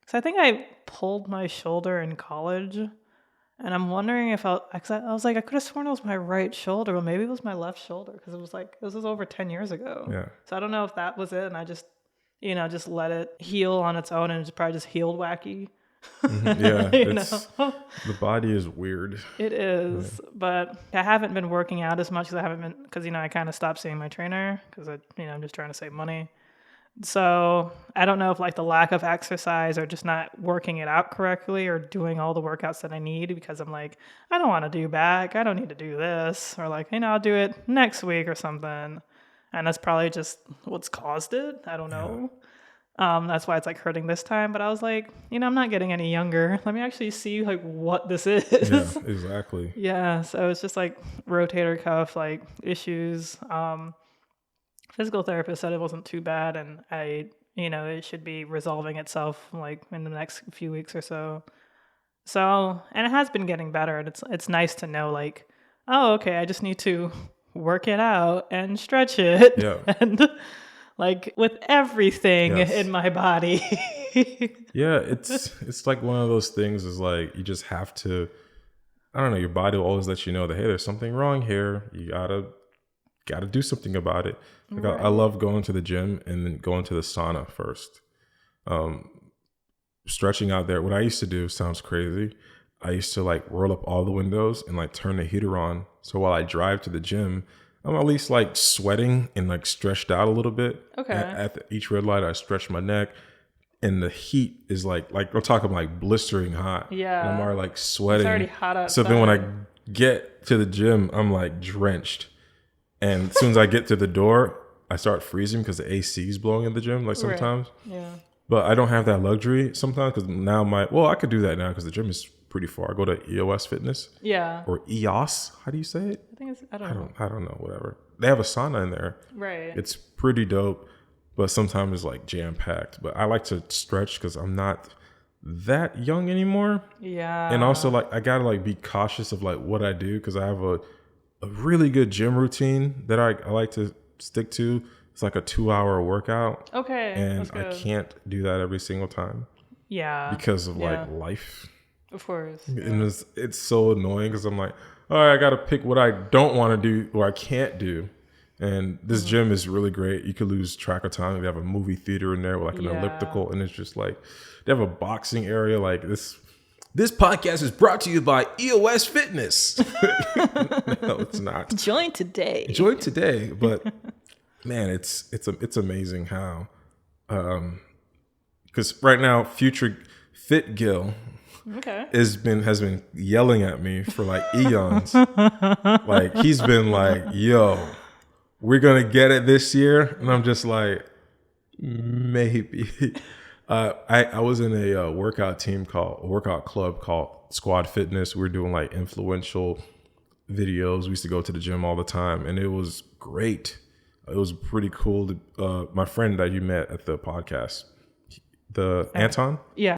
because I think I pulled my shoulder in college. And I'm wondering if I was like, I could have sworn it was my right shoulder, but maybe it was my left shoulder because it was like, this was over 10 years ago. Yeah. So I don't know if that was it. And I just, just let it heal on its own and it's probably just healed wacky. Mm-hmm. Yeah. The body is weird. It is. Yeah. But I haven't been working out as much because I kind of stopped seeing my trainer because I'm just trying to save money. So I don't know if like the lack of exercise or just not working it out correctly or doing all the workouts that I need, because I'm like, I don't want to do back. I don't need to do this, or like, I'll do it next week or something. And that's probably just what's caused it. I don't know. That's why it's like hurting this time. But I was like, I'm not getting any younger. Let me actually see like what this is. Yeah, exactly. Yeah. So it's just like rotator cuff like issues. Physical therapist said it wasn't too bad, and it should be resolving itself like in the next few weeks or so. So, and it has been getting better, and it's nice to know like, oh, okay, I just need to work it out and stretch it, and like with everything in my body. Yeah, it's like one of those things is like you just have to. I don't know. Your body will always let you know that hey, there's something wrong here. You gotta do something about it. Like right. I love going to the gym and then going to the sauna first. Stretching out there. What I used to do sounds crazy. I used to like roll up all the windows and like turn the heater on. So while I drive to the gym, I'm at least like sweating and like stretched out a little bit. Okay. At each red light, I stretch my neck, and the heat is like I'm talking like blistering hot. Yeah. And I'm already like sweating. It's already hot outside. So then when I get to the gym, I'm like drenched. And as soon as I get to the door, I start freezing because the AC is blowing in the gym, like sometimes. Right. Yeah. But I don't have that luxury sometimes because now I could do that now because the gym is pretty far. I go to EOS Fitness. Yeah. Or EOS. How do you say it? I think I don't know, whatever. They have a sauna in there. Right. It's pretty dope, but sometimes it's like jam-packed. But I like to stretch because I'm not that young anymore. Yeah. And also like I gotta like be cautious of like what I do because I have a really good gym routine that I like to stick to. It's like a 2-hour workout. Okay. And I can't do that every single time. Yeah. Because of like life. Of course. And it's so annoying because I'm like, all right, I got to pick what I don't want to do or I can't do. And this gym is really great. You could lose track of time. They have a movie theater in there with like an elliptical, and it's just like they have a boxing area. Like this podcast is brought to you by EOS Fitness. No, it's not. Join today. But man, it's amazing how, because right now, future Fit Guil has been yelling at me for like eons. Like he's been like, yo, we're gonna get it this year, and I'm just like, maybe. I was in a workout club called Squad Fitness. We were doing like influential videos. We used to go to the gym all the time, and it was great. It was pretty cool. My friend that you met at the podcast, Anton. Yeah,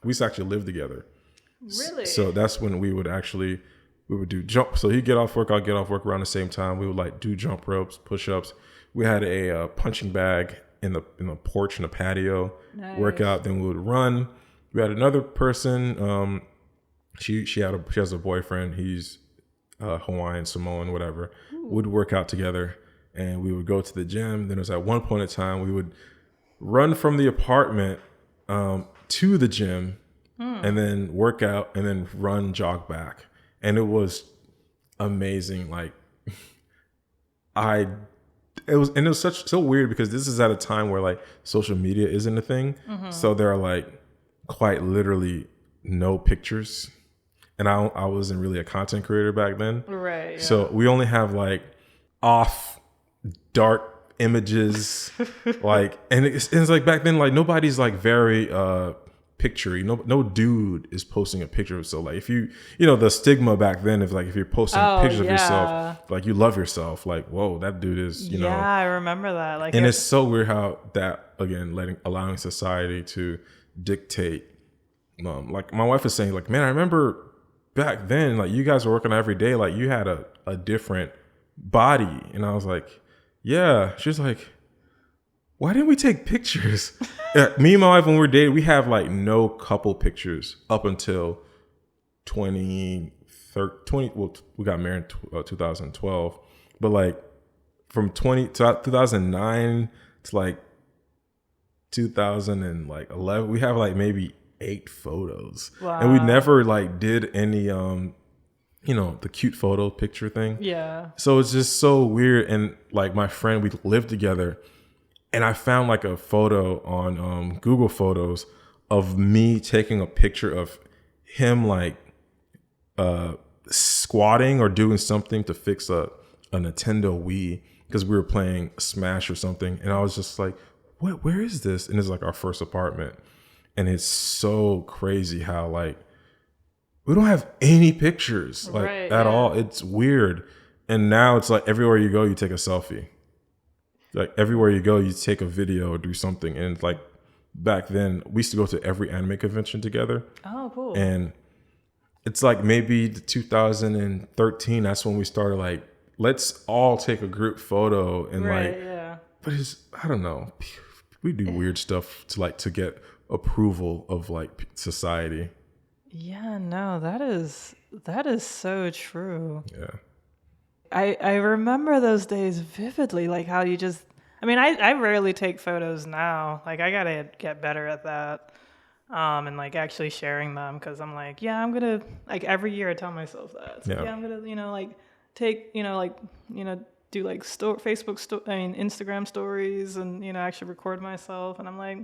we used to actually live together. Really? So that's when we would do jump. So he'd get off work, I'd get off work around the same time. We would like do jump ropes, push-ups. We had a punching bag in the porch in the patio. Nice. Workout. Then we would run. We had another person. She has a boyfriend. He's Hawaiian, Samoan, whatever. We'd work out together, and we would go to the gym. Then it was at one point in time we would run from the apartment to the gym, and then work out, and then jog back. And it was amazing. Like it was so weird because this is at a time where like social media isn't a thing. So there are like quite literally no pictures. And I wasn't really a content creator back then. Right. Yeah. So we only have like off dark images. Like, and it's like back then, like nobody's like very, picture, no dude is posting a picture. So like if you the stigma back then is like if you're posting pictures of yourself, like you love yourself, like whoa, that dude is I remember that. Like, and it's so weird how that again allowing society to dictate. Like my wife is saying, like, man, I remember back then, like you guys were working every day, like you had a different body, and I was like, yeah. She's like, why didn't we take pictures? Me and my wife, when we were dating, we have like no couple pictures up until 2013. Well, we got married in 2012, but like from 2009 to like 2011, we have like maybe 8 photos. Wow. And we never like did any the cute photo picture thing. Yeah. So it's just so weird. And like my friend, we lived together. And I found like a photo on Google Photos of me taking a picture of him like squatting or doing something to fix a Nintendo Wii because we were playing Smash or something. And I was just like, what? Where is this? And it's like our first apartment. And it's so crazy how like we don't have any pictures like at all. It's weird. And now it's like everywhere you go, you take a selfie. Like everywhere you go, you take a video or do something. And like back then, we used to go to every anime convention together. Oh, cool. And it's like maybe 2013, that's when we started like, let's all take a group photo. And but it's, I don't know. We do weird stuff to get approval of like society. Yeah, no, that is so true. Yeah. I remember those days vividly, like how you just, I rarely take photos now. Like I gotta get better at that. And like actually sharing them because I'm like, yeah, I'm gonna, like every year I tell myself that. It's like, I'm gonna, like take, do like Instagram stories and, actually record myself. And I'm like,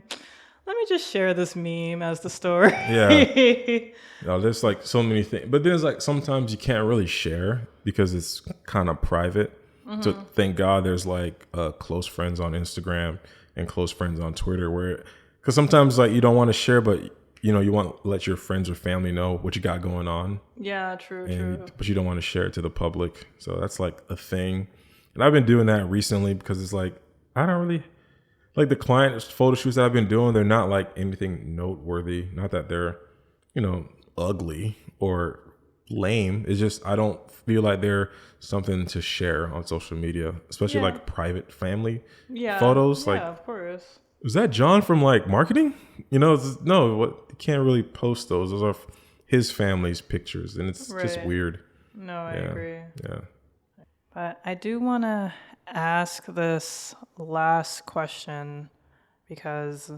let me just share this meme as the story. Yeah. There's like so many things, but there's like sometimes you can't really share because it's kind of private. So thank God there's like close friends on Instagram and close friends on Twitter because sometimes like you don't want to share, but you want to let your friends or family know what you got going on. Yeah, true. But you don't want to share it to the public. So that's like a thing. And I've been doing that recently because it's like, I don't really, like the client photo shoots that I've been doing, they're not like anything noteworthy. Not that they're, ugly or lame. It's just, I don't feel like they're something to share on social media, especially like private family photos. Like, of course. Is that John from like marketing? No, you can't really post those. Those are his family's pictures, and it's just weird. No, I agree. Yeah. But I do want to ask this last question because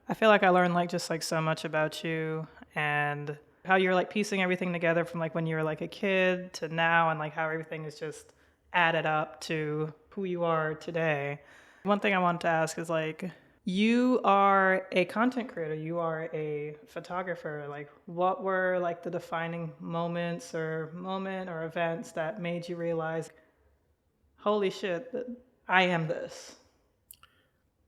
I feel like I learned like just like so much about you and how you're like piecing everything together from like when you were like a kid to now, and like how everything is just added up to who you are today. One thing I wanted to ask is like, you are a content creator, you are a photographer. Like, what were like the defining moments or events that made you realize, holy shit, that I am this?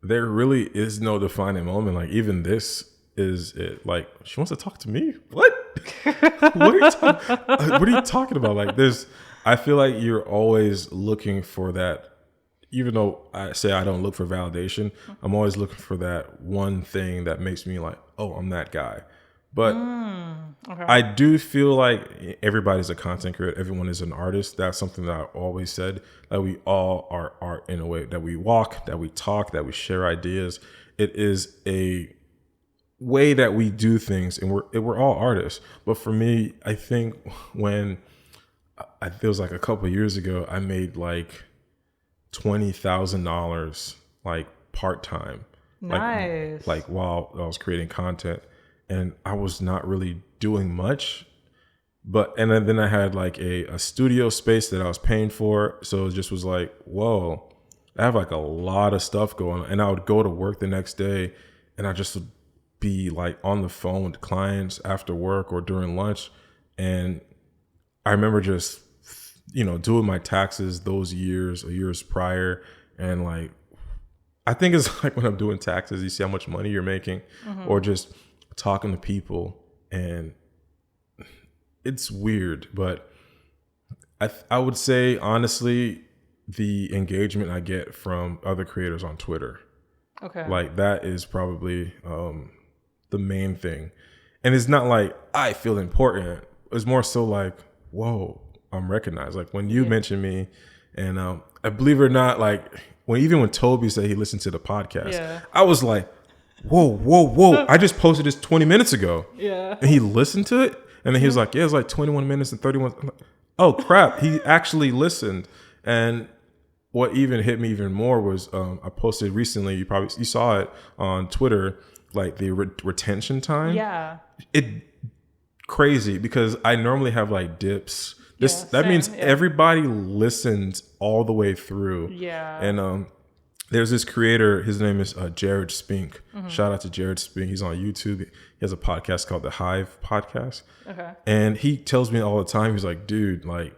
There really is no defining moment. Like, even this is it. Like, she wants to talk to me? What? What are you talking about? Like, I feel like you're always looking for that. Even though I say I don't look for validation, I'm always looking for that one thing that makes me like, oh, I'm that guy. But I do feel like everybody's a content creator. Everyone is an artist. That's something that I always said, that we all are art in a way, that we walk, that we talk, that we share ideas. It is a way that we do things, and we're all artists. But for me, I think when it was like a couple of years ago, I made like $20,000 like part-time. Nice. Like while I was creating content, and I was not really doing much, and then I had like a studio space that I was paying for. So it just was like, whoa, I have like a lot of stuff going on. And I would go to work the next day, and I just would be like on the phone with clients after work or during lunch. And I remember just doing my taxes those years prior. And like, I think it's like when I'm doing taxes, you see how much money you're making, or just talking to people, and it's weird. But I would say, honestly, the engagement I get from other creators on Twitter, like that is probably the main thing. And it's not like I feel important. It's more so like, whoa, I'm recognized. Like when you mentioned me, and I believe it or not, like even when Toby said he listened to the podcast, I was like, whoa. I just posted this 20 minutes ago. Yeah. And he listened to it, and then he was like, yeah, it's like 21 minutes and 31. I'm like, oh crap, he actually listened. And what even hit me even more was I posted recently, you saw it on Twitter, like the retention time. Yeah. It crazy, because I normally have like dips. That means everybody listens all the way through. Yeah. And there's this creator, his name is Jared Spink. Shout out to Jared Spink. He's on YouTube. He has a podcast called The Hive Podcast. Okay. And he tells me all the time, he's like, dude, like,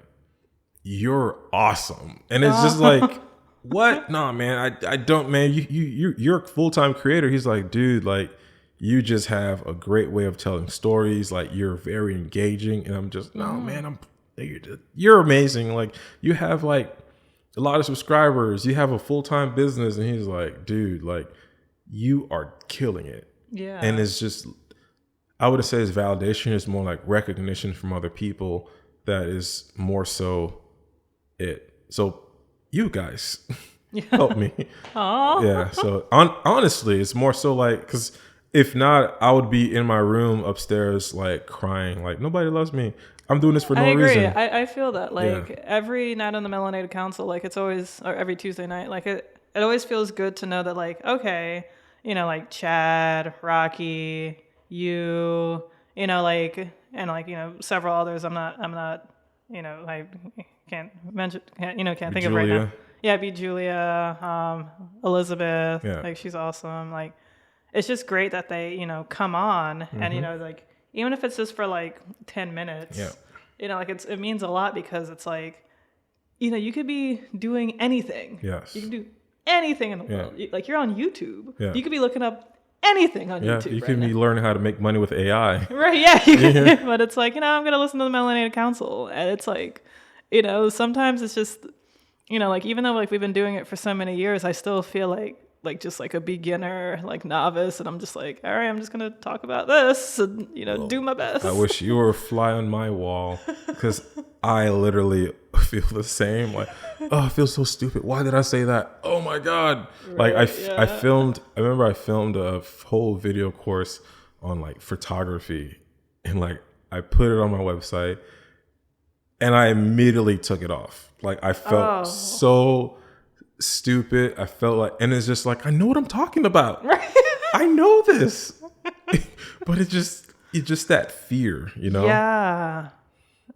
you're awesome. And it's just like, what? Nah, man, I don't, man, you're a full-time creator. He's like, dude, like, you just have a great way of telling stories. Like, you're very engaging. And I'm just, no, man, you're amazing. Like, you have like a lot of subscribers, you have a full-time business. And he's like, dude, like, you are killing it. Yeah. And it's just, I would say his validation is more like recognition from other people. That is more so it. So you guys help me. Aww. Yeah. So honestly, it's more so like, because if not, I would be in my room upstairs, like crying, like nobody loves me. I'm doing this for no reason. I feel that. Like every night on the Melanated Council, like it's always, or every Tuesday night, like it always feels good to know that, like, okay, like Chad, Rocky, you, like, and like, several others. I'm not, I can't mention, can't think of right now. Yeah, be Julia, Elizabeth. Yeah. Like, she's awesome. Like, it's just great that they, come on and, like, even if it's just for like 10 minutes, like it means a lot, because it's like, you could be doing anything. Yes. You can do anything in the world. Like, you're on YouTube. Yeah. You could be looking up anything on YouTube. You can be learning how to make money with AI. Right. Yeah. You can, but it's like, I'm going to listen to the Melanated Council. And it's like, sometimes it's just, like, even though like we've been doing it for so many years, I still feel like just like a beginner, like novice, and I'm just like, all right, I'm just gonna talk about this and do my best. I wish you were a fly on my wall, because I literally feel the same. Like, oh, I feel so stupid. Why did I say that? Oh my God. Right, like I remember I filmed a whole video course on like photography, and like I put it on my website, and I immediately took it off. Like I felt so stupid. I felt like, and it's just like, I know what I'm talking about. Right. I know this. But it's just that fear, Yeah.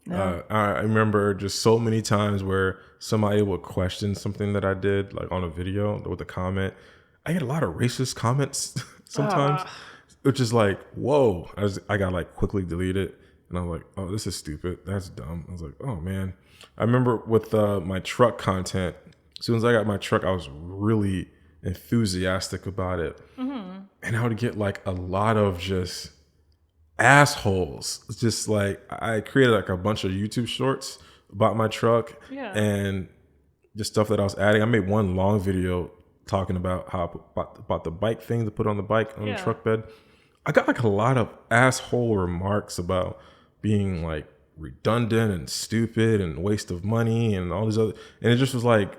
No. I remember just so many times where somebody would question something that I did, like on a video with a comment. I get a lot of racist comments sometimes, which is like, whoa. I got like quickly delete it. And I'm like, oh, this is stupid. That's dumb. I was like, oh man. I remember with my truck content, as soon as I got my truck, I was really enthusiastic about it. Mm-hmm. And I would get like a lot of just assholes. It's just like, I created like a bunch of YouTube shorts about my truck and just stuff that I was adding. I made one long video talking about about the bike thing to put on the bike on the truck bed. I got like a lot of asshole remarks about being like redundant and stupid and waste of money and all these other, and it just was like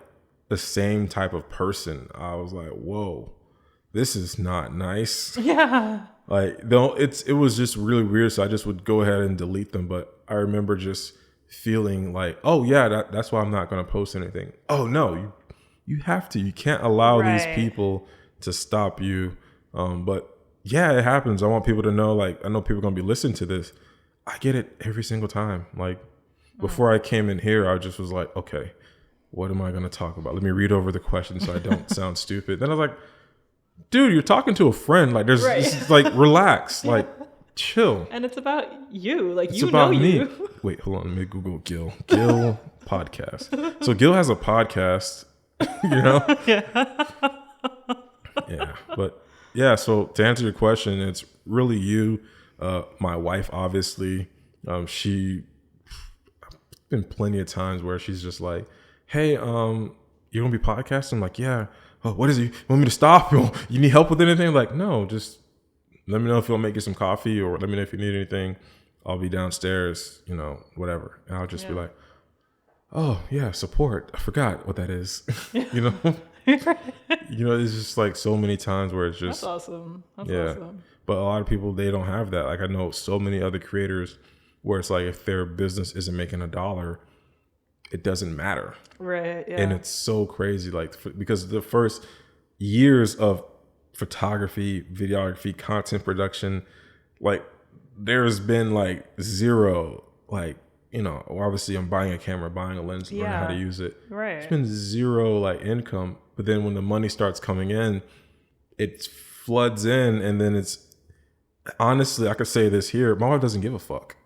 the same type of person. I was like, whoa, this is not nice. Yeah. Like, it was just really weird. So I just would go ahead and delete them. But I remember just feeling like, oh yeah, that's why I'm not going to post anything. Oh no, you have to. You can't allow these people to stop you. But yeah, it happens. I want people to know, like, I know people are going to be listening to this. I get it every single time. Like, before I came in here, I just was like, okay, what am I going to talk about? Let me read over the question so I don't sound stupid. Then I was like, dude, you're talking to a friend. Like, there's just, like, relax, like, chill. And it's about you. Like, it's about me. Wait, hold on. Let me Google Guil podcast. So Guil has a podcast, Yeah. But yeah, so to answer your question, it's really you. My wife, obviously, she been plenty of times where she's just like, hey, you're gonna be podcasting? I'm like, yeah. Oh, what is it? You want me to stop? You need help with anything? Like, no, just let me know if you'll make you some coffee, or let me know if you need anything. I'll be downstairs, whatever. And I'll just be like, oh yeah, support. I forgot what that is. It's just like so many times where it's just, that's awesome. That's awesome. But a lot of people, they don't have that. Like, I know so many other creators where it's like, if their business isn't making $1, it doesn't matter. Right. Yeah. And it's so crazy, like, because the first years of photography, videography, content production, like, there's been like zero, like, obviously I'm buying a camera, buying a lens, learning how to use it. Right. It's been zero like income. But then when the money starts coming in, it floods in, and then it's, honestly, I could say this here, my wife doesn't give a fuck.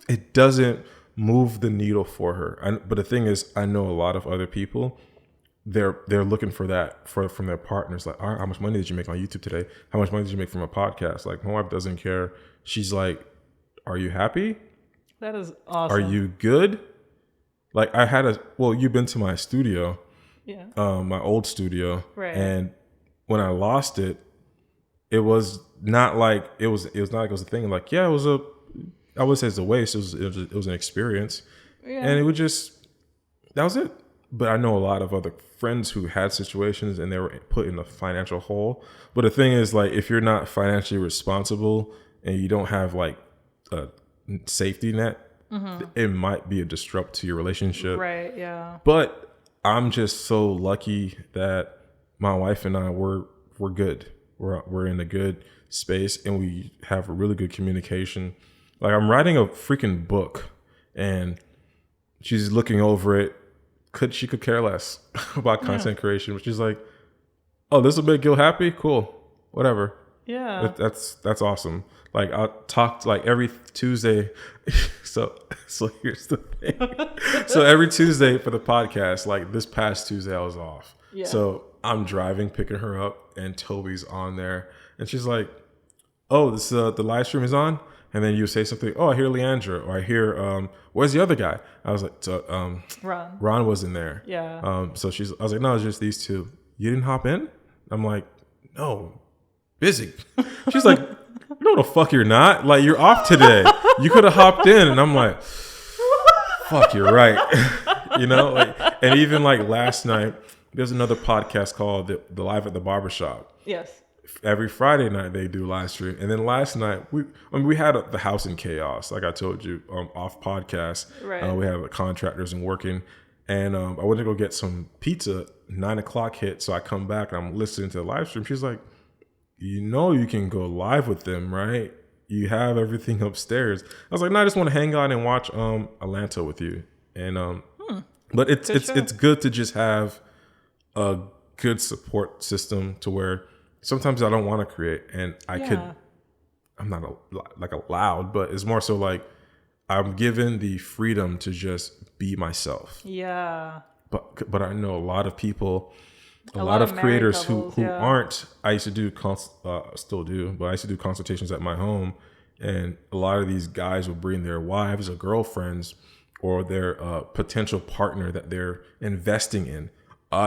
It doesn't move the needle for her. But the thing is, I know a lot of other people, they're looking for that from their partners. Like, all right, how much money did you make on YouTube today? How much money did you make from a podcast? Like, my wife doesn't care. She's like, are you happy? That is awesome. Are you good? Like, you've been to my studio, my old studio, right? And when I lost it, it was not like it was not like it was a thing. Like, yeah, I would say it's a waste. It was an experience, and it would just, that was it. But I know a lot of other friends who had situations and they were put in a financial hole. But the thing is, like, if you're not financially responsible and you don't have like a safety net, it might be a disrupt to your relationship. Right. Yeah. But I'm just so lucky that my wife and I we're good. We're in a good space, and we have a really good communication. Like, I'm writing a freaking book, and she's looking over it. She could care less about content creation, but she's like, oh, this will make Guil happy? Cool. Whatever. Yeah. That's awesome. Like, I'll talk like every Tuesday. So here's the thing. So every Tuesday for the podcast, like this past Tuesday I was off. Yeah. So I'm driving, picking her up, and Toby's on there. And she's like, oh, this the live stream is on? And then you say something, oh, I hear Leandra, or I hear, where's the other guy? I was like, Ron. Ron was in there. Yeah. I was like, no, it's just these two. You didn't hop in? I'm like, no, busy. She's like, no, the fuck you're not. Like, you're off today. You could have hopped in. And I'm like, fuck, you're right. You know, like, and even like last night, there's another podcast called the Live at the Barbershop. Yes. Every Friday night they do live stream. And then last night, we had the house in chaos, like I told you, off podcast. Right. We have contractors and working. And I went to go get some pizza. 9:00 hit. So I come back and I'm listening to the live stream. She's like, you know, you can go live with them, right? You have everything upstairs. I was like, no, I just want to hang out and watch Atlanta with you. And but it's good to just have a good support system to where sometimes I don't want to create, and I'm not allowed, but it's more so like I'm given the freedom to just be myself. Yeah. But I know a lot of people, a lot of creators couples, who aren't. I used to do still do, but I used to do consultations at my home, and a lot of these guys will bring their wives or girlfriends or their potential partner that they're investing in.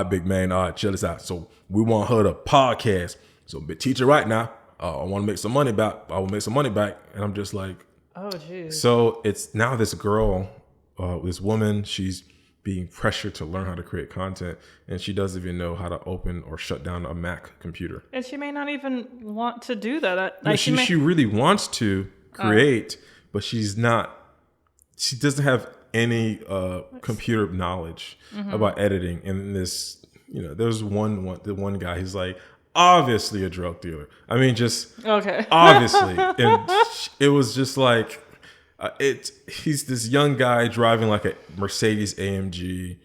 Big man, chill this out. So we want her to podcast. So teach her right now. I want to make some money back. I will make some money back. And I'm just like, oh, geez. So it's now this girl, this woman, she's being pressured to learn how to create content, and she doesn't even know how to open or shut down a Mac computer. And she may not even want to do that. Like she really wants to create, but she doesn't have any computer knowledge about editing. And this, there's the one guy, he's like, obviously a drug dealer. I mean, just obviously. And it was just like, he's this young guy driving like a Mercedes AMG,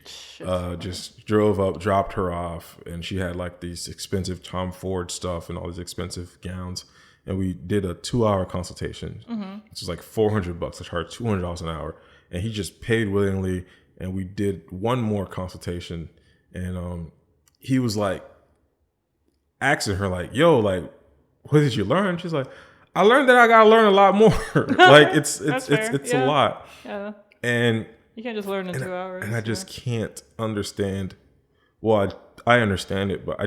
just drove up, dropped her off, and she had like these expensive Tom Ford stuff and all these expensive gowns. And we did a 2-hour consultation, which was like $400. I charged $200 an hour, and he just paid willingly. And we did one more consultation, and he was like asking her like, "Yo, like, what did you learn?" She's like, I learned that I gotta learn a lot more. Like it's a lot. Yeah. And you can't just learn in 2 hours. And I just can't understand. Well, I understand it, but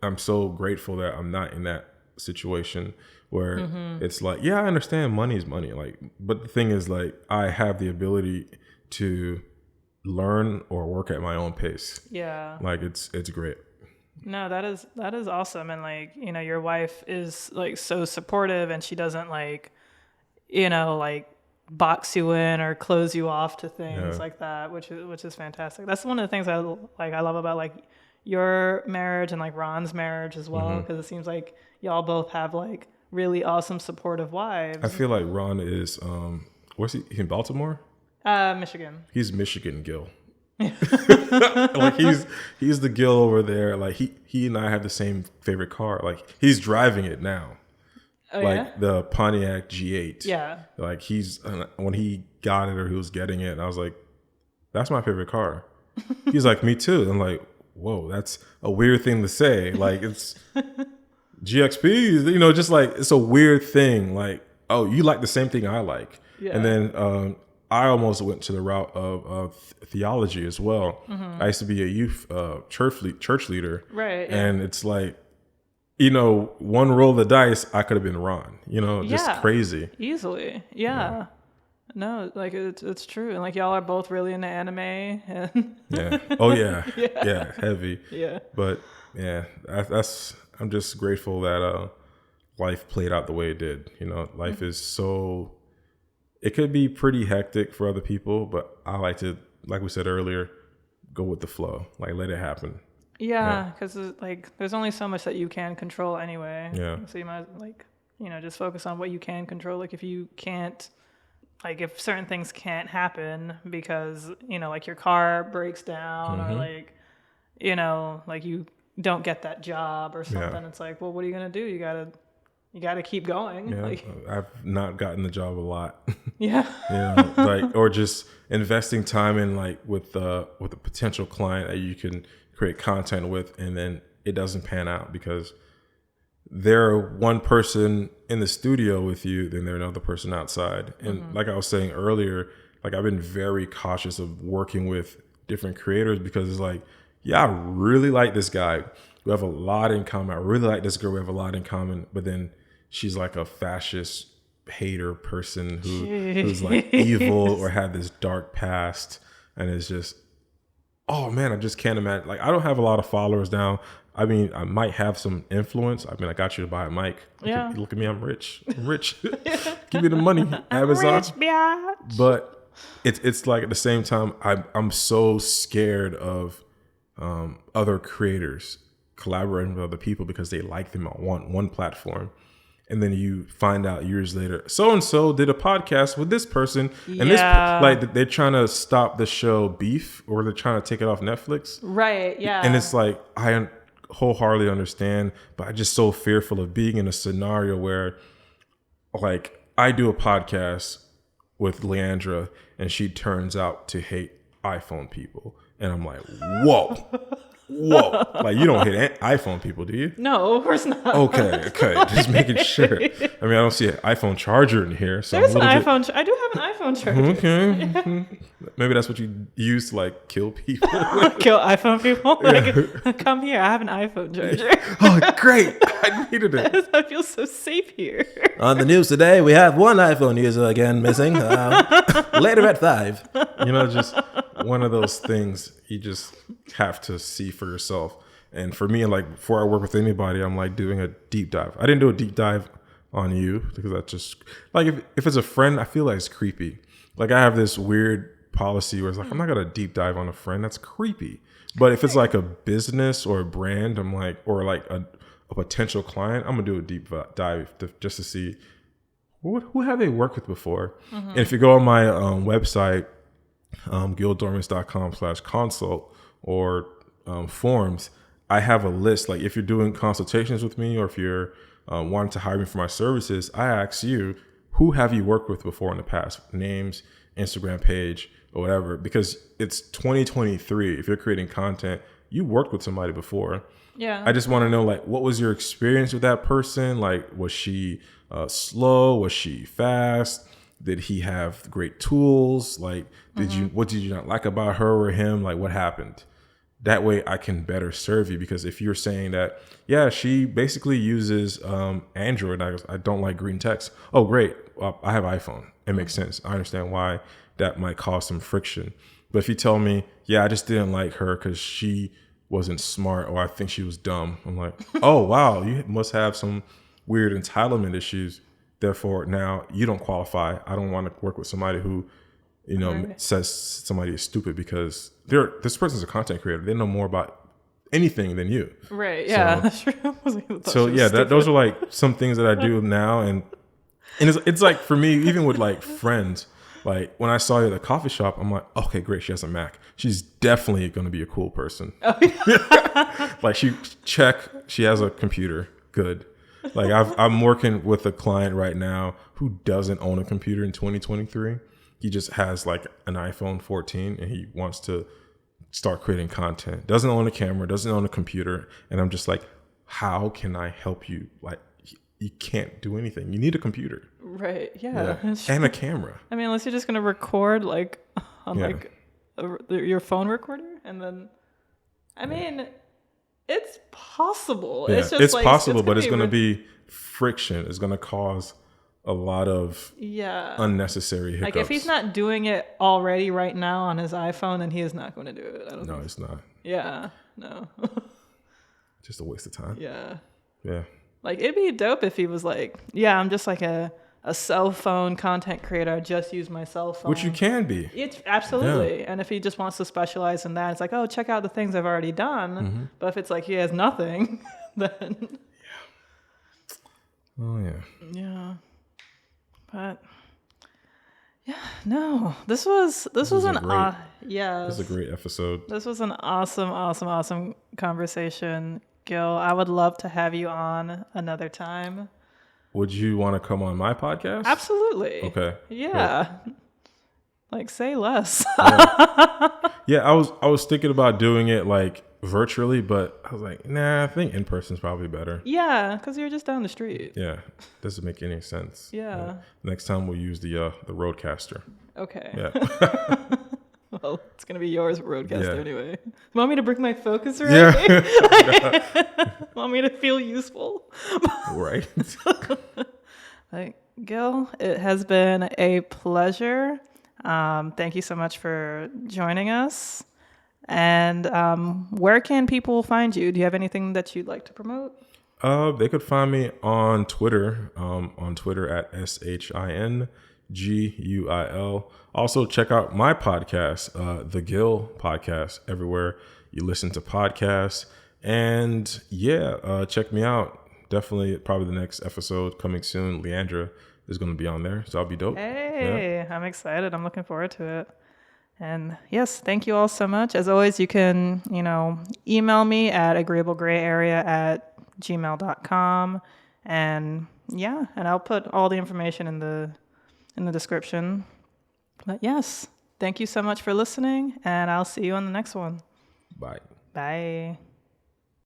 I'm so grateful that I'm not in that situation where it's like, yeah, I understand money is money. Like, but the thing is, like, I have the ability to learn or work at my own pace. Yeah. Like it's great. No, that is awesome. And like, your wife is like so supportive, and she doesn't like, like box you in or close you off to things like that, which is fantastic. That's one of the things I love about like your marriage and like Ron's marriage as well, because it seems like y'all both have like really awesome supportive wives. I feel like Ron is where's he in Baltimore? Michigan. He's Michigan Guil. Like he's the Guil over there. Like he and I have the same favorite car. Like he's driving it now. Oh, like the Pontiac G8. Yeah. Like he's when he got it or he was getting it, and I was like, that's my favorite car. He's like, me too. I'm like, whoa, that's a weird thing to say. Like it's GXP, just like it's a weird thing. Like, oh, you like the same thing I like. Yeah. And then I almost went to the route of theology as well. I used to be a youth church leader. Right. Yeah. And it's like, one roll of the dice, I could have been Ron, just crazy. Easily. Yeah. No, like it's true. And like y'all are both really into anime. And yeah. Oh, yeah. Yeah. Heavy. Yeah. But yeah, I'm just grateful that life played out the way it did. Life is so... It could be pretty hectic for other people, but I like to, like we said earlier, go with the flow. Like, let it happen. Yeah, because there's only so much that you can control anyway. Yeah. So you might just focus on what you can control. Like if you can't, like if certain things can't happen because like your car breaks down or like like you don't get that job or something. It's like, well, what are you gonna do? You gotta keep going. Yeah, like, I've not gotten the job a lot. Yeah. Like, or just investing time in like with a potential client that you can create content with, and then it doesn't pan out because they're one person in the studio with you, then they're another person outside. And like I was saying earlier, like I've been very cautious of working with different creators because it's like, yeah, I really like this guy, we have a lot in common. I really like this girl. We have a lot in common, but then she's like a fascist hater person who's like evil or had this dark past, and it's just, oh man, I just can't imagine. Like, I don't have a lot of followers now. I mean, I might have some influence. I mean, I got you to buy a mic. Look at me, I'm rich. Give me the money, Amazon. Rich, bitch. But it's like at the same time, I'm so scared of other creators collaborating with other people because they like them on one platform. And then you find out years later, so-and-so did a podcast with this person. And this, like, they're trying to stop the show Beef, or they're trying to take it off Netflix. Right, yeah. And it's like, I wholeheartedly understand, but I'm just so fearful of being in a scenario where, like, I do a podcast with Leandra and she turns out to hate iPhone people. And I'm like, whoa. Like, you don't hate iPhone people, do you? No, of course not. Okay. Just making sure. I mean, I don't see an iPhone charger in here. So there's an iPhone. I do have an iPhone charger. Okay. Yeah. Maybe that's what you use to, like, kill people. Kill iPhone people? Like, come here. I have an iPhone charger. Oh, great. I needed it. I feel so safe here. On the news today, we have one iPhone user again missing. Later at 5. You know, just one of those things you just have to see for yourself. And for me, like, before I work with anybody, I'm like doing a deep dive. I didn't do a deep dive on you because I just, like, if it's a friend, I feel like it's creepy. Like, I have this weird policy where it's like, I'm not going to deep dive on a friend. That's creepy. But if it's like a business or a brand, I'm like, or like a potential client, I'm going to do a deep dive just to see who have they worked with before. Mm-hmm. And if you go on my website, guildormeus.com/consult or forms, I have a list. Like, if you're doing consultations with me or if you're wanting to hire me for my services, I ask you, who have you worked with before in the past? Names, Instagram page, or whatever, because it's 2023. If you're creating content, you worked with somebody before. Yeah. I just want to know, like, what was your experience with that person? Like, was she slow? Was she fast? Did he have great tools? Like, what did you not like about her or him? Like, what happened? That way I can better serve you. Because if you're saying that, yeah, she basically uses Android, I don't like green text. Oh, great. Well, I have iPhone. It makes sense. I understand why that might cause some friction. But if you tell me, yeah, I just didn't like her because she wasn't smart, or I think she was dumb, I'm like, oh, wow, you must have some weird entitlement issues. Therefore, now you don't qualify. I don't want to work with somebody who, you know, says somebody is stupid because this person's a content creator. They know more about anything than you. Right. Yeah. That's true. So yeah, those are like some things that I do now, and it's like, for me, even with like friends, like when I saw you at the coffee shop, I'm like, okay, great. She has a Mac. She's definitely going to be a cool person. Oh, yeah. Like, she has a computer. Good. Like, I'm working with a client right now who doesn't own a computer in 2023. He just has like an iPhone 14 and he wants to start creating content. Doesn't own a camera, doesn't own a computer. And I'm just like, how can I help you? Like, you can't do anything. You need a computer. Right. Yeah. And a camera. I mean, unless you're just going to record like on like your phone recorder, and then, I mean, it's possible. Yeah, it's just it's like, possible, but it's going to be friction. It's going to cause a lot of unnecessary hiccups. Like, if he's not doing it already right now on his iPhone, then he is not going to do it. No, it's not. Yeah. No. Just a waste of time. Yeah. Yeah. Like, it'd be dope if he was like, yeah, I'm just like a cell phone content creator. I just use my cell phone. Which you can be. It's absolutely. Yeah. And if he just wants to specialize in that, it's like, oh, check out the things I've already done. Mm-hmm. But if it's like he has nothing, then. Yeah. Oh, yeah. Yeah. But. Yeah, no. This was a great episode. This was an awesome conversation, Gil. I would love to have you on another time. Would you want to come on my podcast? Absolutely. Okay. Yeah. Great. Like, say less. Yeah, I was thinking about doing it like virtually, but I was like, nah, I think in person is probably better. Yeah, because you're just down the street. Yeah, doesn't make any sense. Yeah. Next time we'll use the Roadcaster. Okay. Yeah. Well, it's going to be yours, Roadcaster, anyway. Want me to bring my focus around? Yeah. Want me to feel useful? Right. Guil, it has been a pleasure. Thank you so much for joining us. And where can people find you? Do you have anything that you'd like to promote? They could find me on Twitter, at SHINGUIL. Also, check out my podcast, the Guil Podcast, everywhere you listen to podcasts. And check me out. Definitely, probably the next episode coming soon. Leandra is going to be on there, so I'll be dope. Hey, I'm excited. I'm looking forward to it. And yes, thank you all so much. As always, you can, email me at agreeablegrayarea@gmail.com. And I'll put all the information in the description. But yes, thank you so much for listening, and I'll see you on the next one. Bye. Bye.